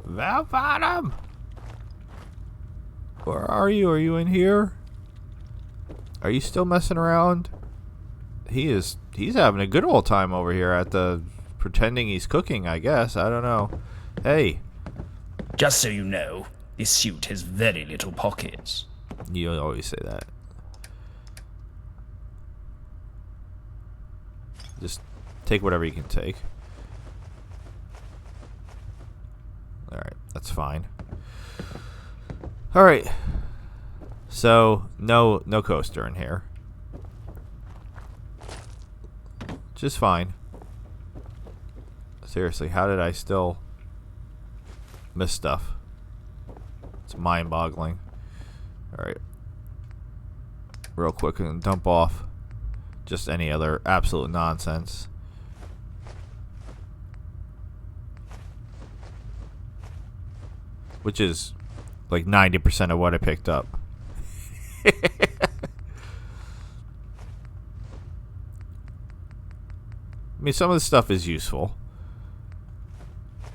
Mount bottom. Where are you? Are you in here? Are you still messing around? He's having a good old time over here at the pretending he's cooking, I guess. I don't know. Hey. Just so you know, this suit has very little pockets. You always say that. Just take whatever you can take. Alright, that's fine. Alright. So, no coaster in here. Just fine. Seriously, how did I still miss stuff? It's mind-boggling. Alright. Real quick and dump off just any other absolute nonsense. Which is like 90% of what I picked up. I mean, some of the stuff is useful.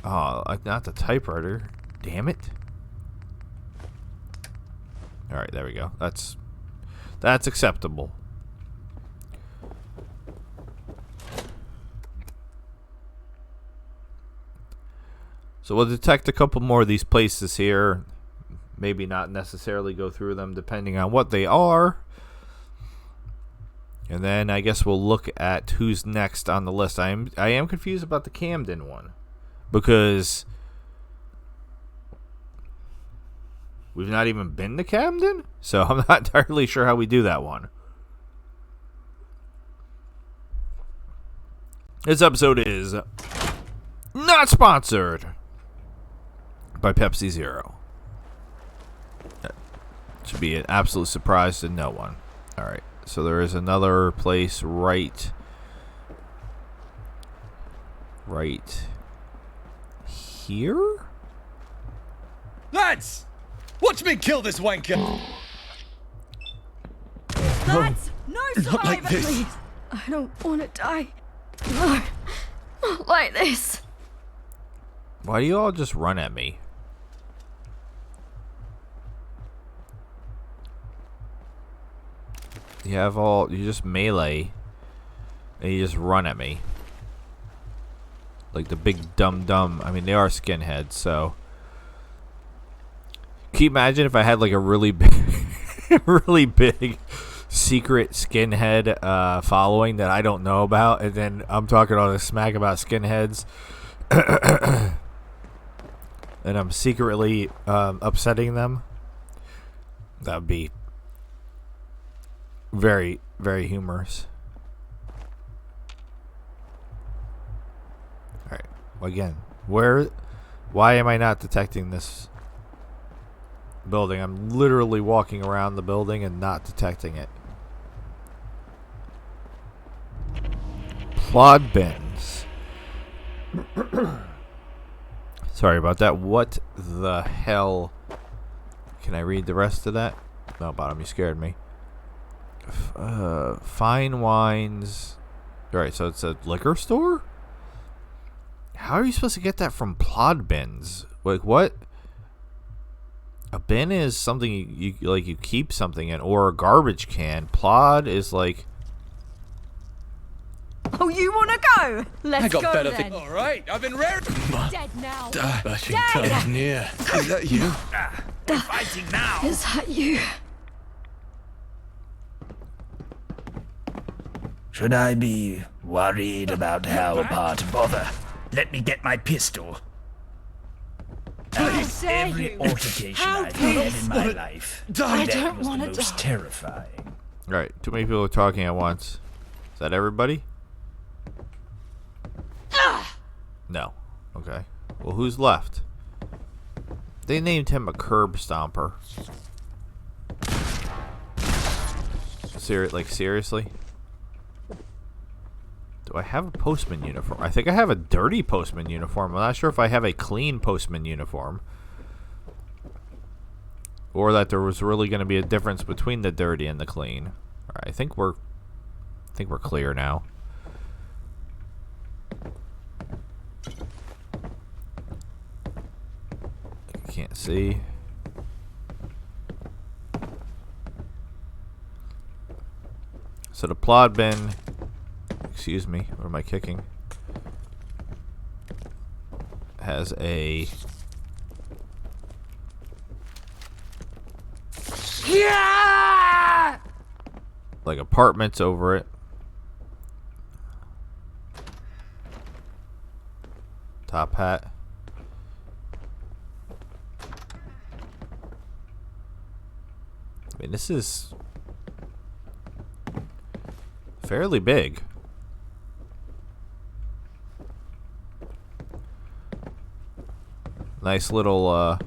Oh, not the typewriter. Damn it. Alright, there we go. That's acceptable. So we'll detect a couple more of these places here. Maybe not necessarily go through them depending on what they are. And then I guess we'll look at who's next on the list. I am confused about the Camden one. Because we've not even been to Camden? So I'm not entirely sure how we do that one. This episode is not sponsored by Pepsi Zero. That should be an absolute surprise to no one. Alright, so there is another place right here? Lads! Watch me kill this wanker! Lads, no Not like survivor, this. please. I don't want to die. No, not like this. Why do you all just run at me? You just melee and you just run at me. Like the big dumb. I mean, they are skinheads, so. Can you imagine if I had like a really big, really big secret skinhead following that I don't know about, and then I'm talking all this smack about skinheads, and I'm secretly upsetting them? That would be very, very humorous. Alright, again, why am I not detecting this building? I'm literally walking around the building and not detecting it. Plod bins. Sorry about that. What the hell? Can I read the rest of that? No, bottom, you scared me. Fine wines. Alright, so it's a liquor store? How are you supposed to get that from plod bins? Like, what? A bin is something you keep something in, or a garbage can. Plod is like... Oh, you want to go? Let's I got go better then. things. Alright, I've been rare. Dead now. Bashing Dead. comes near. Is that you? We're fighting now. Is that you? Should I be worried about how apart? Bother. Let me get my pistol. Please! dare every you? altercation How I've dare had you? in my life. I That don't was the wanna most die. terrifying. Alright, too many people are talking at once. Is that everybody? No. Okay. Well, who's left? They named him a curb stomper. Seriously? Do I have a postman uniform? I think I have a dirty postman uniform. I'm not sure if I have a clean postman uniform. Or that there was really going to be a difference between the dirty and the clean. Alright, I think we're clear now. I can't see. So the plot bin, excuse me, what am I kicking? Has a like apartments over it. Top hat. I mean, this is fairly big. Nice little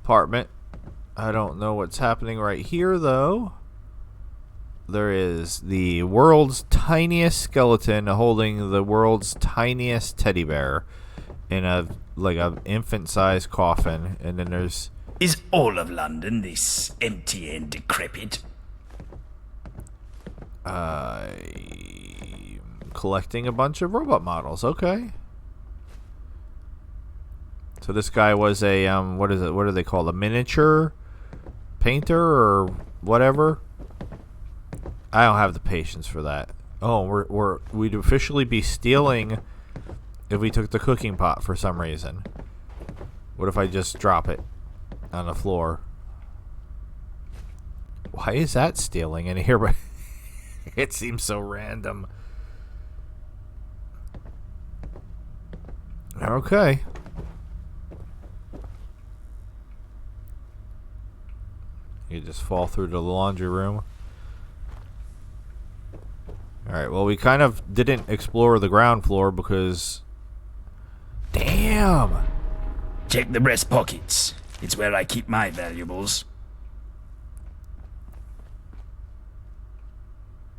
apartment. I don't know what's happening right here, though. There is the world's tiniest skeleton holding the world's tiniest teddy bear in a infant-sized coffin, and then there's Is all of London this empty and decrepit? collecting a bunch of robot models. Okay. So this guy was a what is it? What do they call a miniature painter or whatever? I don't have the patience for that. Oh, we'd officially be stealing if we took the cooking pot for some reason. What if I just drop it on the floor? Why is that stealing in here? It seems so random. Okay. You just fall through to the laundry room. Alright, well, we kind of didn't explore the ground floor because... Damn! Check the breast pockets. It's where I keep my valuables.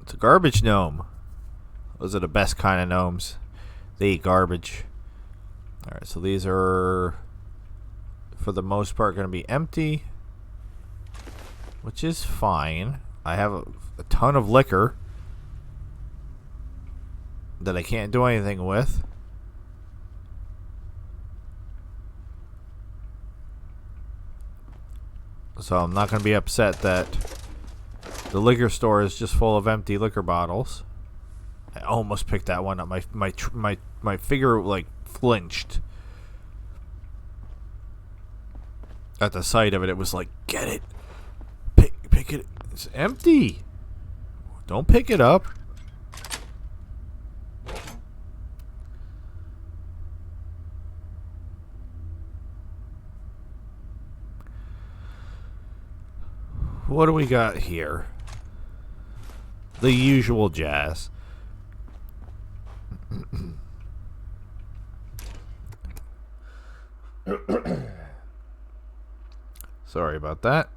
It's a garbage gnome. Those are the best kind of gnomes. They eat garbage. Alright, so these are, for the most part, going to be empty. Which is fine. I have a ton of liquor that I can't do anything with. So I'm not going to be upset that the liquor store is just full of empty liquor bottles. I almost picked that one up. My figure flinched at the sight of it. It was like, get it, pick it. It's empty. Don't pick it up. What do we got here? The usual jazz. Sorry about that.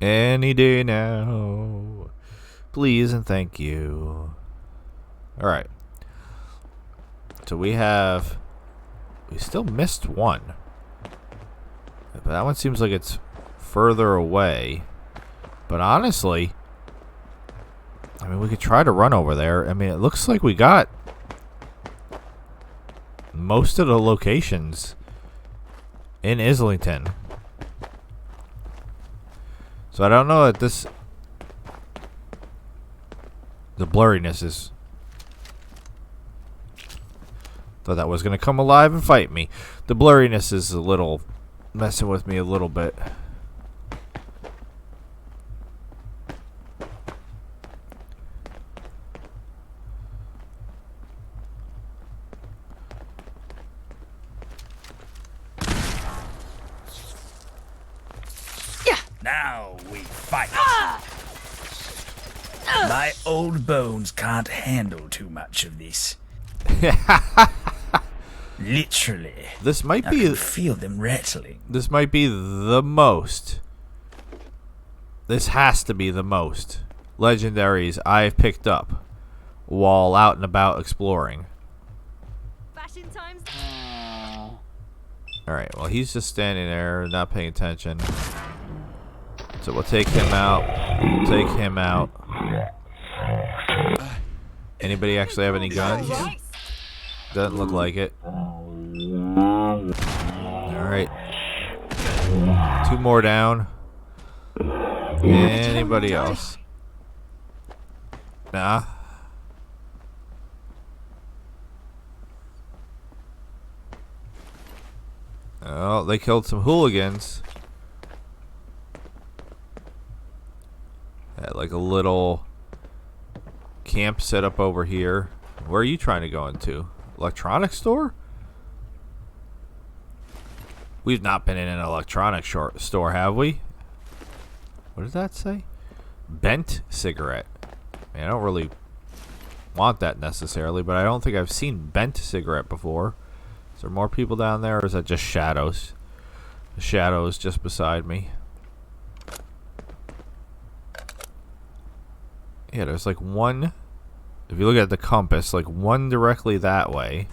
Any day now. Please and thank you. Alright. So we still missed one. But that one seems like it's further away. But honestly, I mean, we could try to run over there. I mean, it looks like we got most of the locations in Islington. So I don't know that this The blurriness is... Thought that was going to come alive and fight me. The blurriness is a little... messing with me a little bit. Now we fight. My old bones can't handle too much of this. Literally. This might I be... can feel them rattling. This might be the most... This has to be the most legendaries I've picked up while out and about exploring. Fashion times. Alright, well, he's just standing there, not paying attention. So we'll take him out. We'll take him out. Anybody actually have any guns? Doesn't look like it. Alright. 2 more down. Anybody else? Nah. Oh, they killed some hooligans. Had like a little camp set up over here. Where are you trying to go into? Electronics store? We've not been in an electronics store, have we? What does that say? Bent cigarette. I mean, I don't really want that necessarily, but I don't think I've seen bent cigarette before. Is there more people down there, or is that just shadows? The shadows just beside me. Yeah, there's like one. If you look at the compass, like one directly that way.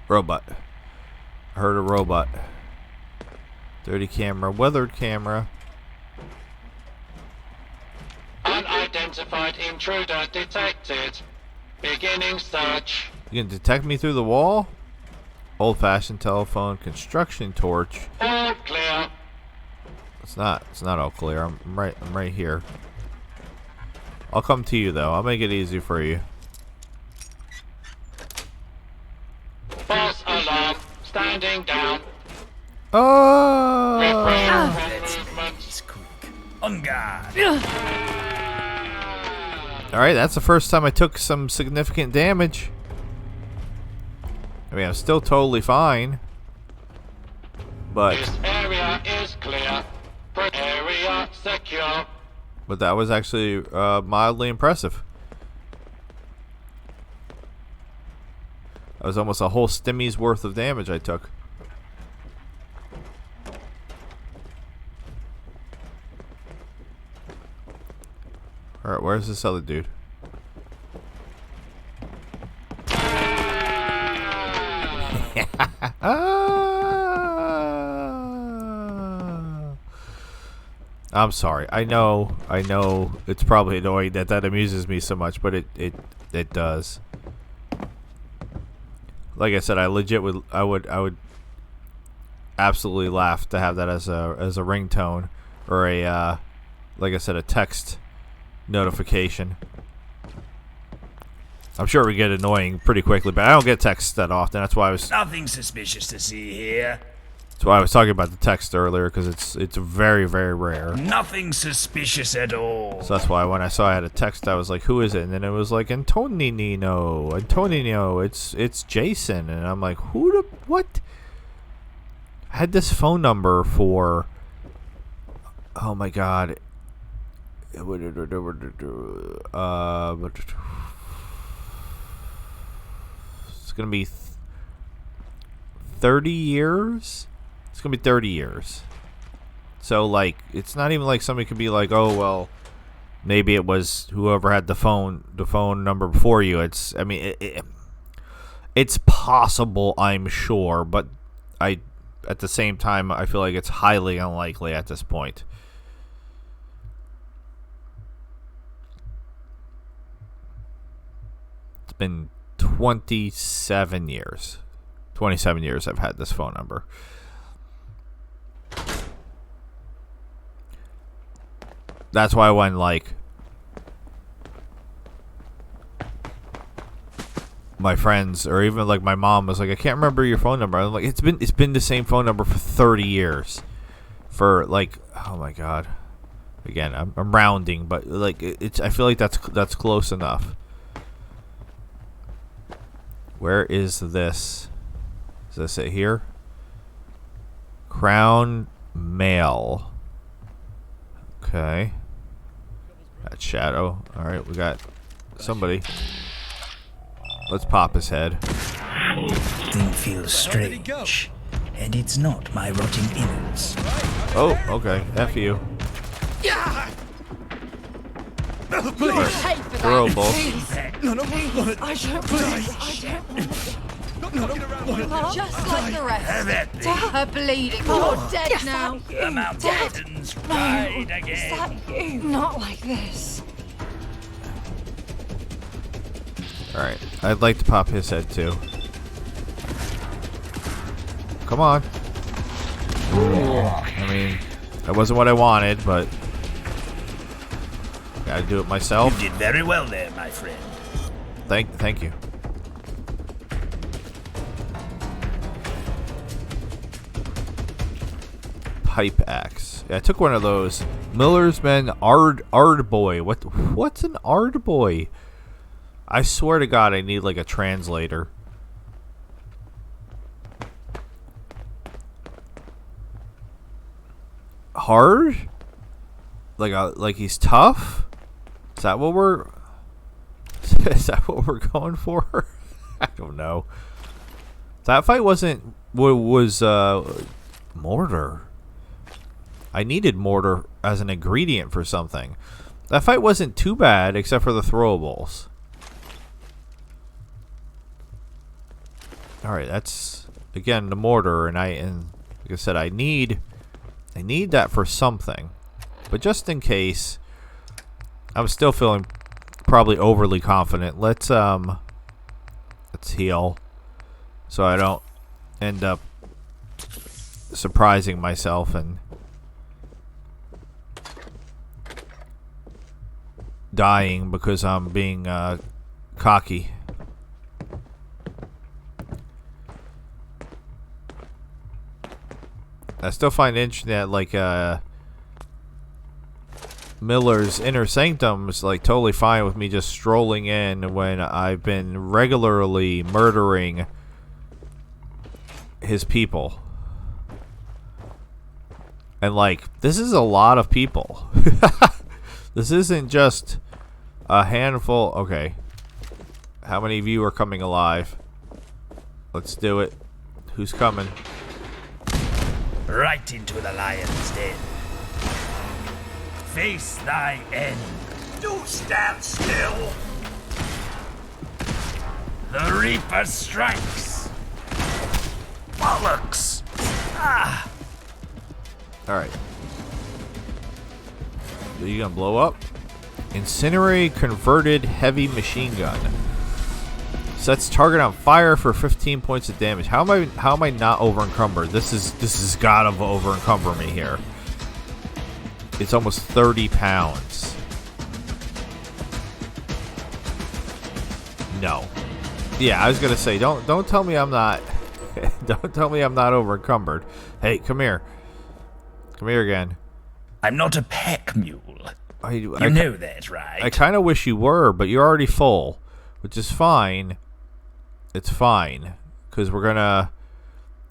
Robot. I heard a robot. Dirty camera. Weathered camera. Unidentified intruder detected. Beginning search. You can detect me through the wall? Old-fashioned telephone. Construction torch. All clear. It's not all clear. I'm right here. I'll come to you though. I'll make it easy for you. False alarm. Standing down. Oh! It's quick. On guard. Alright, that's the first time I took some significant damage. I mean, I'm still totally fine. But This area is clear. Area secure. but that was actually mildly impressive. That was almost a whole stimmy's worth of damage I took. Alright, where's this other dude? I'm sorry. I know it's probably annoying that amuses me so much, but it does. Like I said, I would absolutely laugh to have that as a ringtone or a like I said, a text notification. I'm sure we get annoying pretty quickly, but I don't get texts that often. That's why I was Nothing suspicious to see here. That's why I was talking about the text earlier, because it's very, very rare. Nothing suspicious at all. So that's why when I saw I had a text, I was like, "Who is it?" And then it was like Antonio, it's Jason, and I'm like, "Who the what?" I had this phone number for. Oh my god. It's gonna be 30 years. It's gonna be 30 years. So like, it's not even like somebody could be like, "Oh well, maybe it was whoever had the phone number before you." It's, I mean, it's possible, I'm sure, but at the same time, I feel like it's highly unlikely at this point. been 27 years. 27 years I've had this phone number. That's why when, like, my friends or even like my mom was like, I can't remember your phone number. I'm like, it's been the same phone number for 30 years. For like, oh my god. Again, I'm rounding, but like I feel like that's close enough. Where is this? Is this it here? Crown Mail. Okay. That shadow. All right, we got somebody. Let's pop his head. Thing feels strange, and it's not my rotting innards. Oh, okay. F you. Throwable. No, no, I don't want just like the rest. Her bleeding. You're dead now. The mountains ride again. Not like this. Alright. I'd like to pop his head too. Come on. I mean, that wasn't what I wanted, but gotta do it myself. You did very well there, my friend. Thank you. Pipe axe. Yeah, I took one of those. Miller's Men Ardboy. What's an Ardboy? I swear to God, I need like a translator. Hard? Like he's tough? Is that what we're going for? I don't know. That fight was mortar. I needed mortar as an ingredient for something. That fight wasn't too bad except for the throwables. All right, that's again the mortar, and like I said, I need that for something. But just in case, I'm still feeling probably overly confident. Let's heal, so I don't end up surprising myself and dying because I'm being cocky. I still find it interesting that like Miller's Inner Sanctum is like totally fine with me just strolling in when I've been regularly murdering his people. And like, this is a lot of people. This isn't just a handful. Okay. How many of you are coming alive? Let's do it. Who's coming? Right into the lion's den. Face thy end. Do stand still. The Reaper strikes. Bollocks. Ah. Alright. Are you gonna blow up? Incinerate converted heavy machine gun. Sets target on fire for 15 points of damage. How am I not over encumbered? This has gotta over encumber me here. It's almost 30 pounds. No. Yeah, I was gonna say, don't tell me I'm not don't tell me I'm not over encumbered. Hey, come here. Come here again. I'm not a pack mule. You know that, right? I kind of wish you were, but you're already full, which is fine. It's fine, because we're gonna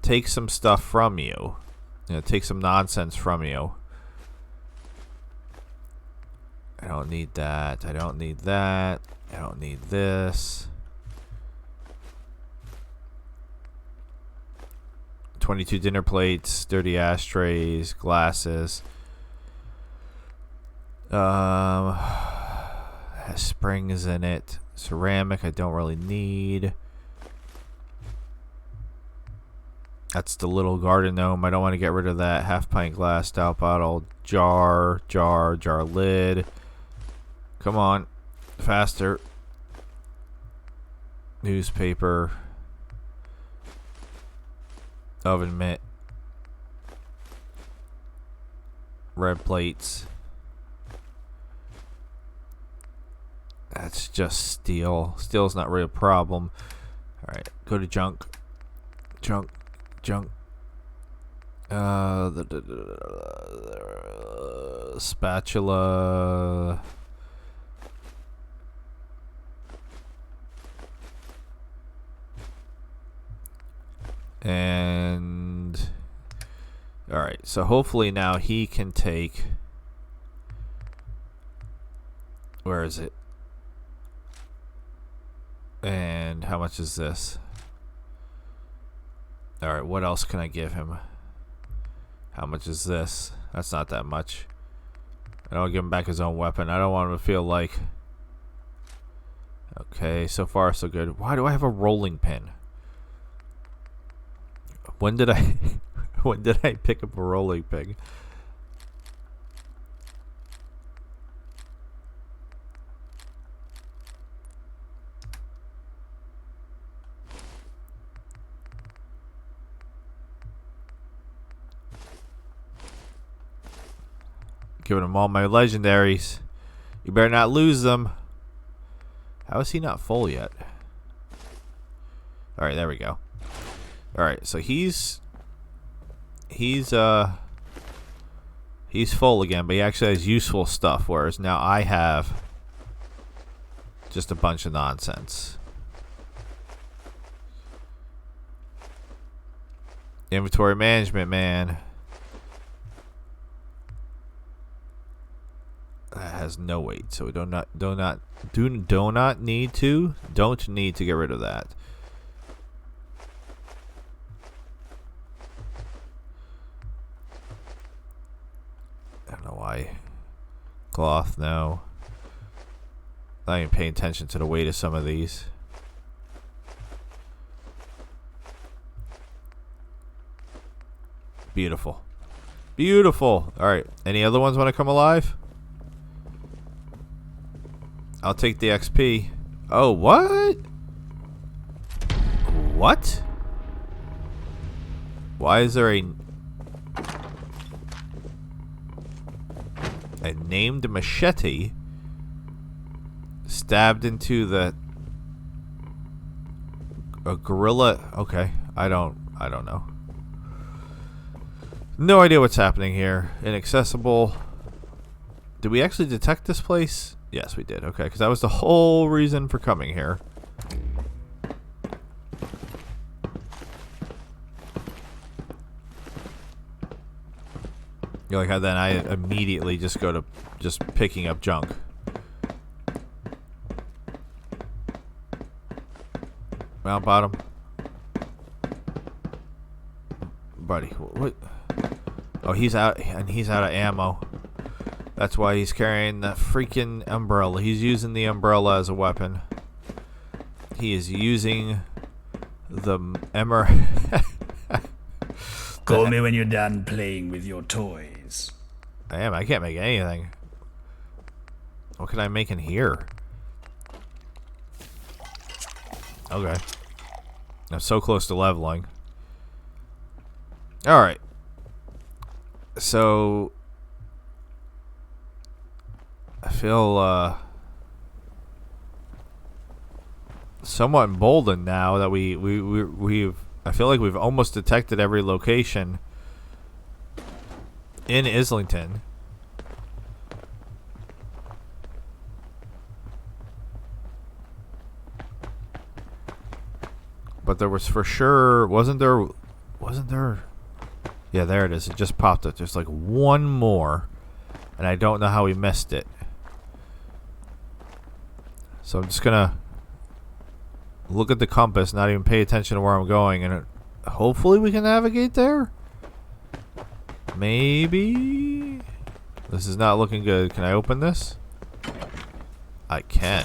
take some stuff from you. Take some nonsense from you. I don't need that. I don't need that. I don't need this. 22 dinner plates, dirty ashtrays, glasses. Has springs in it. Ceramic I don't really need. That's the little garden gnome. I don't want to get rid of that. Half pint glass, stout bottle, jar lid. Come on. Faster. Newspaper. Oven mitt. Red plates. That's just steel. Steel's not really a problem. Alright, go to junk. Junk. The spatula. And alright, so hopefully now he can take. Where is it? And how much is this? Alright, what else can I give him? How much is this? That's not that much. I don't give him back his own weapon. I don't want him to feel like... Okay, so far so good. Why do I have a rolling pin? When did I... when did I pick up a rolling pin? Giving him all my legendaries. You better not lose them. How is he not full yet? Alright, there we go. Alright, so he's full again, but he actually has useful stuff, whereas now I have just a bunch of nonsense. Inventory management, man. That has no weight, so we don't need to get rid of that. I don't know why. Cloth, no. Not even paying attention to the weight of some of these. Beautiful. Beautiful. Alright, any other ones want to come alive? I'll take the XP. Oh, what? What? Why is there a named machete stabbed into a gorilla? Okay, I don't know. No idea what's happening here. Inaccessible. Did we actually detect this place? Yes, we did. Okay, because that was the whole reason for coming here. You like how then I immediately just go to just picking up junk. Mount bottom. Buddy, what? Oh, he's out, and he's out of ammo. That's why he's carrying the freaking umbrella. He's using the umbrella as a weapon. He is using the Call me when you're done playing with your toys. I am. I can't make anything. What can I make in here? Okay. I'm so close to leveling. Alright. So... I feel somewhat emboldened now that we've I feel like we've almost detected every location in Islington. But there was for sure wasn't there yeah, there it is. It just popped up. There's like one more and I don't know how we missed it. So I'm just gonna look at the compass, not even pay attention to where I'm going, and hopefully we can navigate there. Maybe. This is not looking good. Can I open this? I can.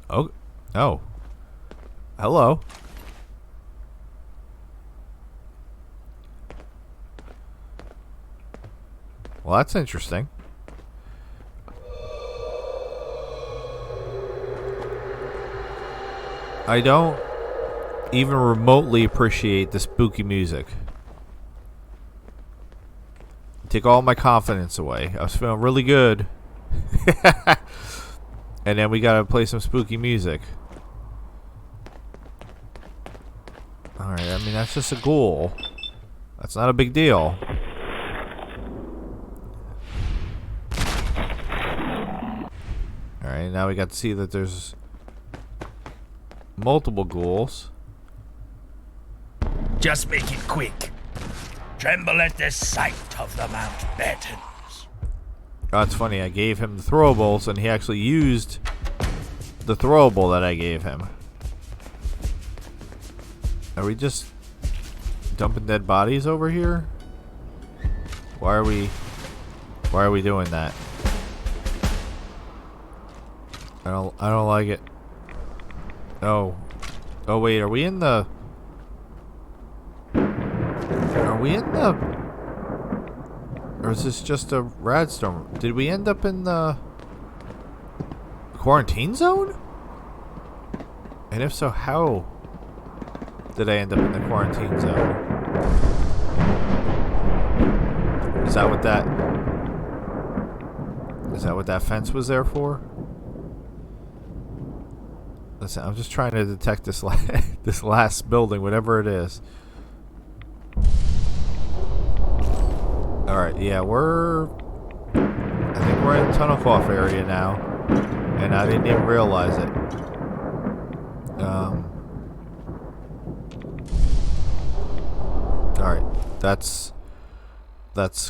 Oh. Oh. Hello. Well, that's interesting. I don't even remotely appreciate the spooky music. Take all my confidence away. I was feeling really good. And then we gotta play some spooky music. Alright, I mean, that's just a ghoul. That's not a big deal. Alright, now we got to see that there's multiple ghouls. Just make it quick. Tremble at the sight of the Mountbattens. Oh, it's funny. I gave him the throwables, and he actually used the throwable that I gave him. Are we just dumping dead bodies over here? Why are we doing that? I don't like it. Oh wait, are we in the or is this just a radstorm? Did we end up in the quarantine zone? And if so, how did I end up in the quarantine zone? Is that what that fence was there for? Listen, I'm just trying to detect this this last building, whatever it is. Alright, yeah, I think we're in Tunnel Cough area now. And I didn't even realize it. Alright, that's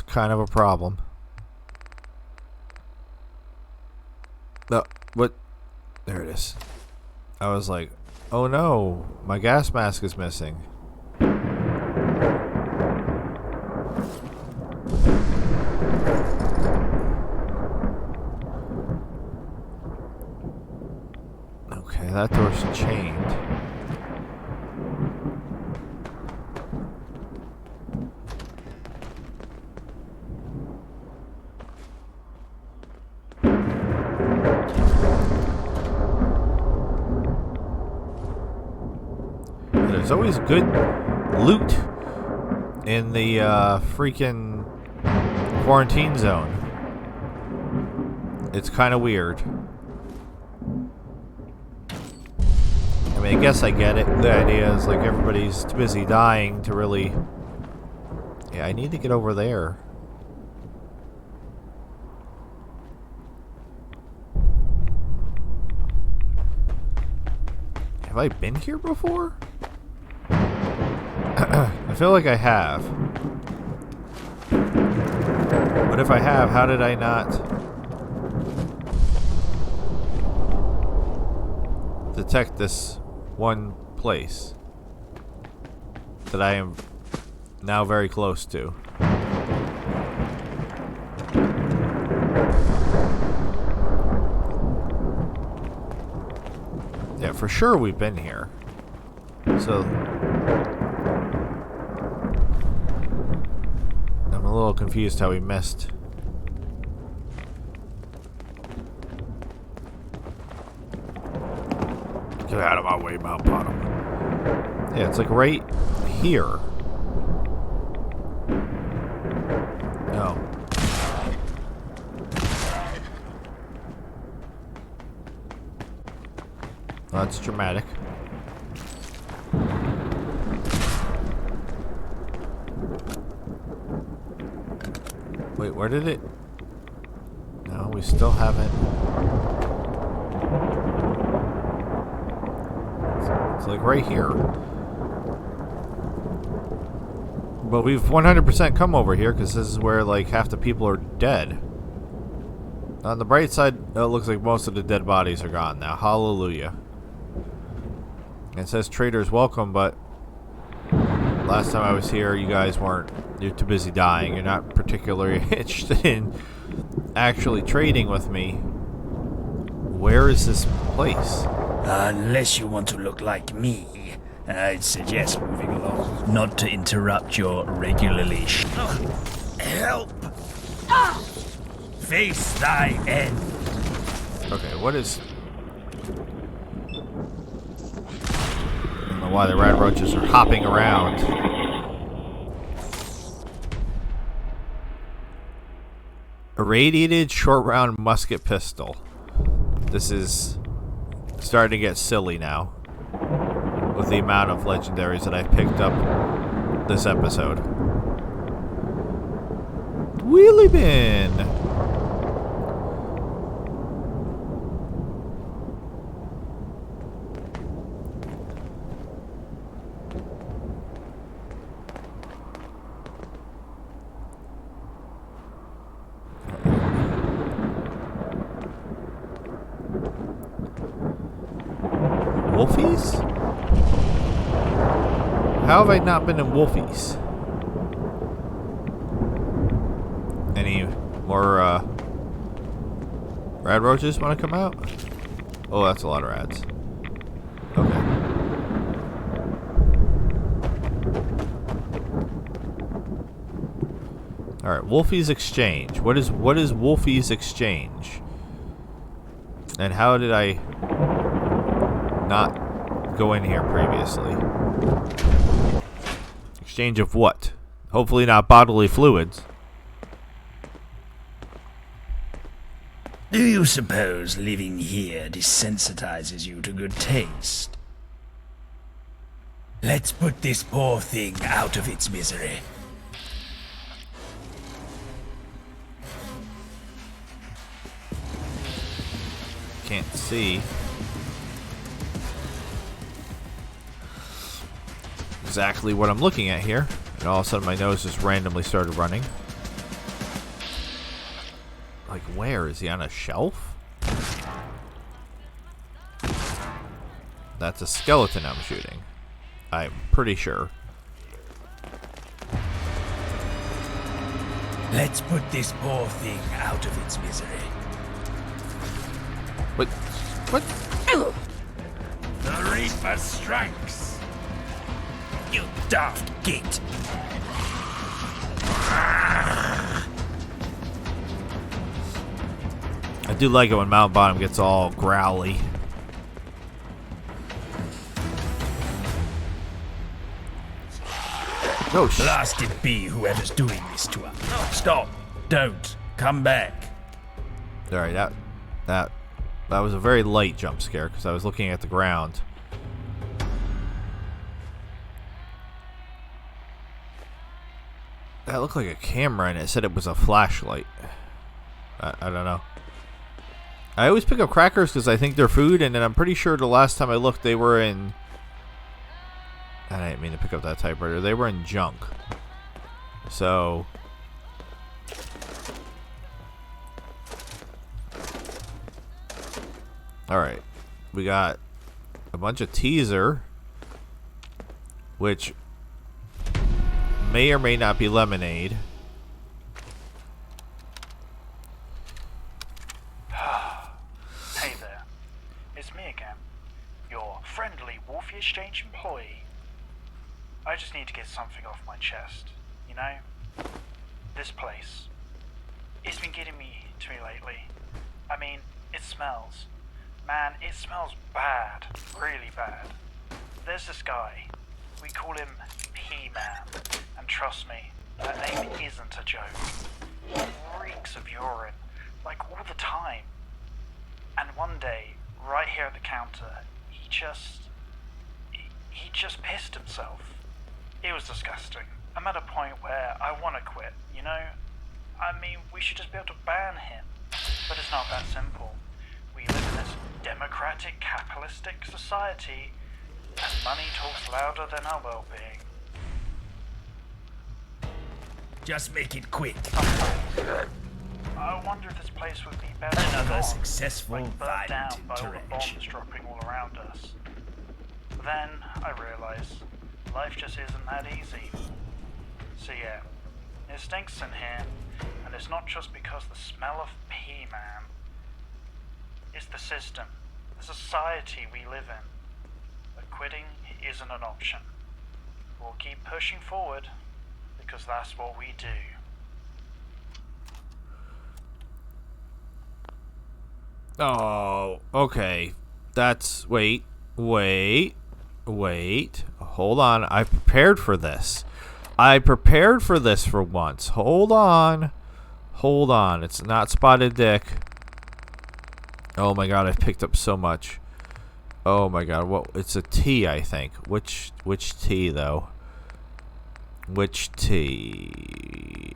kind of a problem. No, what? There it is. I was like, oh no, my gas mask is missing. Okay, that door's chained. There's always good loot in the freaking quarantine zone. It's kind of weird. I mean, I guess I get it. The idea is like everybody's too busy dying to really... Yeah, I need to get over there. Have I been here before? I feel like I have. But if I have, how did I not detect this one place that I am now very close to? Yeah, for sure we've been here. So I'm a little confused how we missed. Get out of my way, Mount Bottom. Yeah, it's like right here. No. Well, that's dramatic. Wait, where did it? No, we still haven't. It's like right here. But we've 100% come over here because this is where like half the people are dead. On the bright side, it looks like most of the dead bodies are gone now. Hallelujah. It says traders welcome, but last time I was here, you guys weren't. You're too busy dying. You're not particularly interested in actually trading with me. Where is this place? Unless you want to look like me, I'd suggest moving along. Not to interrupt your regularly help! Face thy end. Okay, what is... know why the red roaches are hopping around. Irradiated short round musket pistol. This is starting to get silly now with the amount of legendaries that I've picked up this episode. Wheelie bin. Wolfies? How have I not been in Wolfies? Any more rad roaches want to come out? Oh, that's a lot of rads. Okay. Alright, Wolfie's Exchange. What is Wolfie's Exchange? And how did I not go in here previously? Exchange of what? Hopefully not bodily fluids. Do you suppose living here desensitizes you to good taste? Let's put this poor thing out of its misery. Can't see exactly what I'm looking at here, and all of a sudden my nose just randomly started running. Like, where is he? On a shelf? That's a skeleton I'm shooting, I'm pretty sure. Let's put this poor thing out of its misery. What? What? The Reaper strikes! You daft git! I do like it when Mount Bottom gets all growly. Oh, Blasted be whoever's doing this to her. Stop. Don't. Come back. Alright, that was a very light jump scare because I was looking at the ground. That looked like a camera and it said it was a flashlight. I don't know. I always pick up crackers because I think they're food, and then I'm pretty sure the last time I looked they were in... I didn't mean to pick up that typewriter. They were in junk. So... Alright. We got a bunch of teaser, which may or may not be lemonade. Hey there. It's me again. Your friendly Wolfie Exchange employee. I just need to get something off my chest. You know? This place. It's been getting me to me lately. I mean, it smells. Man, it smells bad. Really bad. There's this guy. We call him P-Man. And trust me, that name isn't a joke. He reeks of urine. Like all the time. And one day, right here at the counter, he just pissed himself. It was disgusting. I'm at a point where I want to quit, you know? I mean, we should just be able to ban him. But it's not that simple. We live in this democratic, capitalistic society, and money talks louder than our well-being. Just make it quick. I wonder if this place would be better Another gone, successful like burnt down violent by all the intervention. bombs dropping all around us. Then I realize life just isn't that easy. So yeah, it stinks in here, and it's not just because the smell of P-Man. It's the system, the society we live in. But quitting isn't an option. We'll keep pushing forward, because that's what we do. Oh, okay. That's... Wait. Wait. Hold on. I prepared for this. I prepared for this for once. Hold on. Hold on. It's not Spotted Dick. Oh my god, I picked up so much. Oh my god, what? It's a T, I think. Which T though? Which T?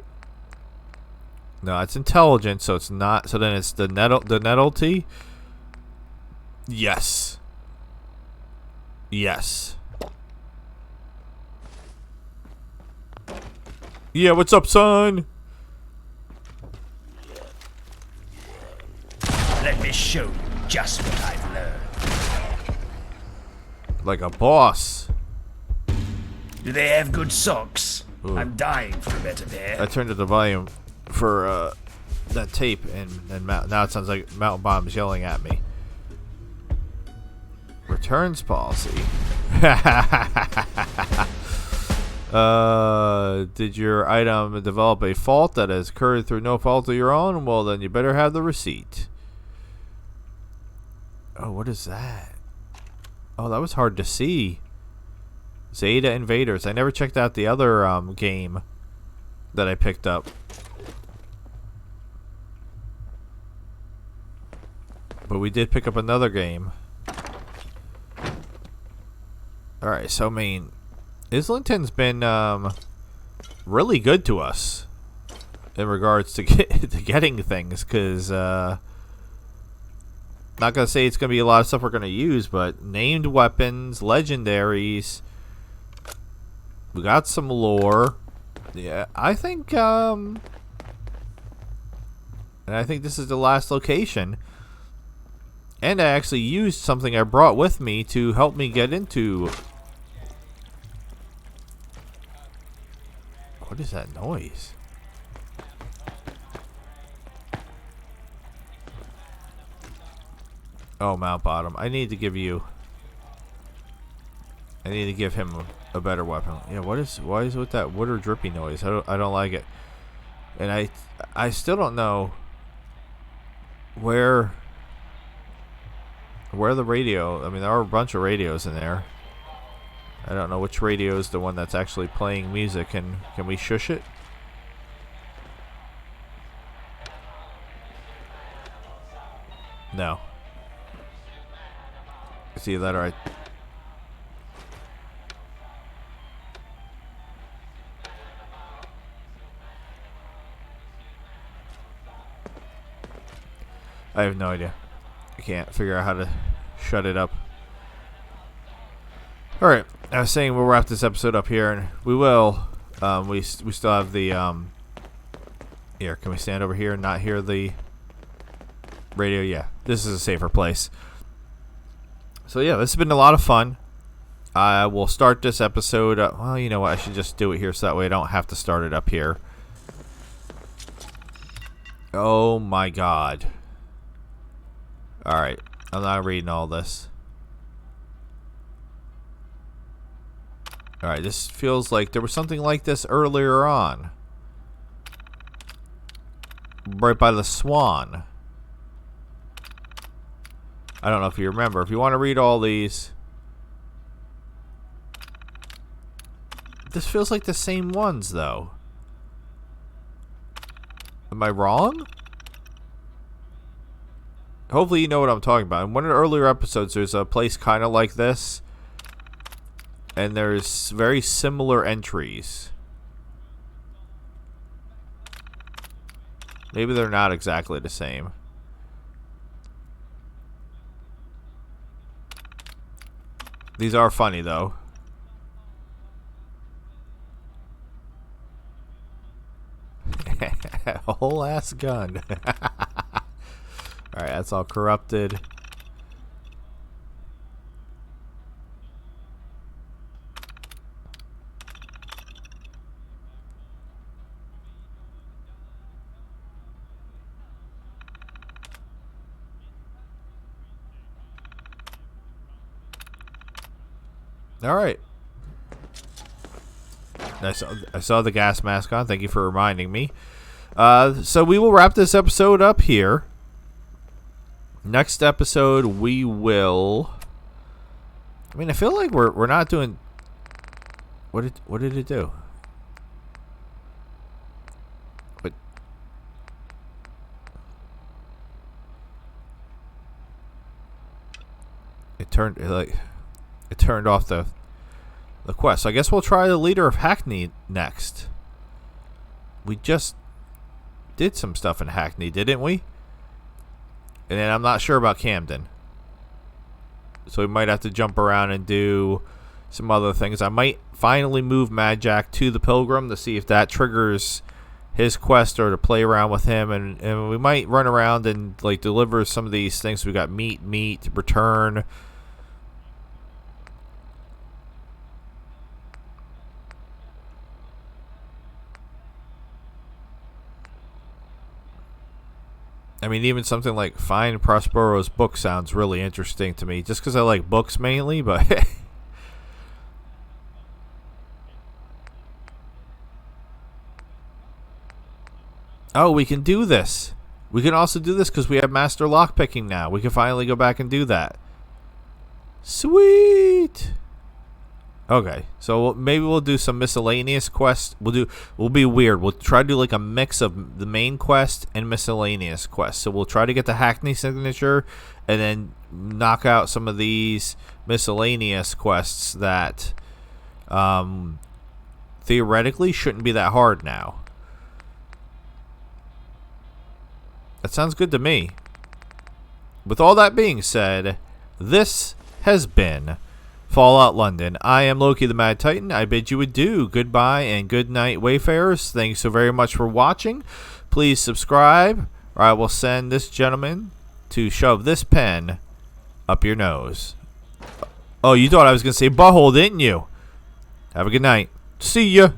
No, it's intelligent, so it's not. So then it's the nettle T. Yes. Yes. Yeah, what's up, son? Let me show you just what I've learned. Like a boss. Do they have good socks? Ooh. I'm dying for a better pair. I turned up the volume for that tape, and now it sounds like Mountain Bomb's yelling at me. Returns policy. Did your item develop a fault that has occurred through no fault of your own? Well, then you better have the receipt. Oh, what is that? Oh, that was hard to see. Zeta Invaders. I never checked out the other game that I picked up. But we did pick up another game. Alright, so I mean, Islington's been really good to us in regards to getting things, because not gonna say it's gonna be a lot of stuff we're gonna use, but named weapons, legendaries, we got some lore. Yeah, I think and I think this is the last location. And I actually used something I brought with me to help me get into. What is that noise? Oh, Mount Bottom. I need to give you. I need to give him a better weapon. Yeah, why is it with that water drippy noise? I don't like it. And I still don't know where the radio. I mean, there are a bunch of radios in there. I don't know which radio is the one that's actually playing music. And can we shush it? No. See that right? I have no idea. I can't figure out how to shut it up. Alright, I was saying we'll wrap this episode up here, and we will. We still have the here, can we stand over here and not hear the radio? Yeah, this is a safer place. So yeah, this has been a lot of fun. I will start this episode well, you know what, I should just do it here so that way I don't have to start it up here. Oh my god. Alright, I'm not reading all this. Alright, this feels like there was something like this earlier on. Right by the Swan. I don't know if you remember. If you want to read all these. This feels like the same ones, though. Am I wrong? Hopefully you know what I'm talking about. In one of the earlier episodes, there's a place kind of like this. And there's very similar entries. Maybe they're not exactly the same. These are funny, though. A whole ass gun. Alright, that's all corrupted. Alright. I saw the gas mask on. Thank you for reminding me. So we will wrap this episode up here. Next episode, we will I mean, I feel like we're not doing. What did it do? What? It turned off the quest. So I guess we'll try the leader of Hackney next. We just did some stuff in Hackney, didn't we? And then I'm not sure about Camden. So we might have to jump around and do some other things. I might finally move Mad Jack to the Pilgrim to see if that triggers his quest or to play around with him. And we might run around and like deliver some of these things. We got meet, return. I mean, even something like find Prospero's book sounds really interesting to me, just because I like books mainly, but... Oh, we can do this. We can also do this because we have master lockpicking now. We can finally go back and do that. Sweet! Okay, so maybe we'll do some miscellaneous quests. We'll be weird. We'll try to do like a mix of the main quest and miscellaneous quests. So we'll try to get the Hackney signature and then knock out some of these miscellaneous quests that theoretically shouldn't be that hard now. That sounds good to me. With all that being said, this has been Fallout London. I am Loki the Mad Titan. I bid you adieu, goodbye, and good night, Wayfarers. Thanks so very much for watching. Please subscribe, or I will send this gentleman to shove this pen up your nose. Oh, you thought I was going to say butthole, didn't you? Have a good night. See ya.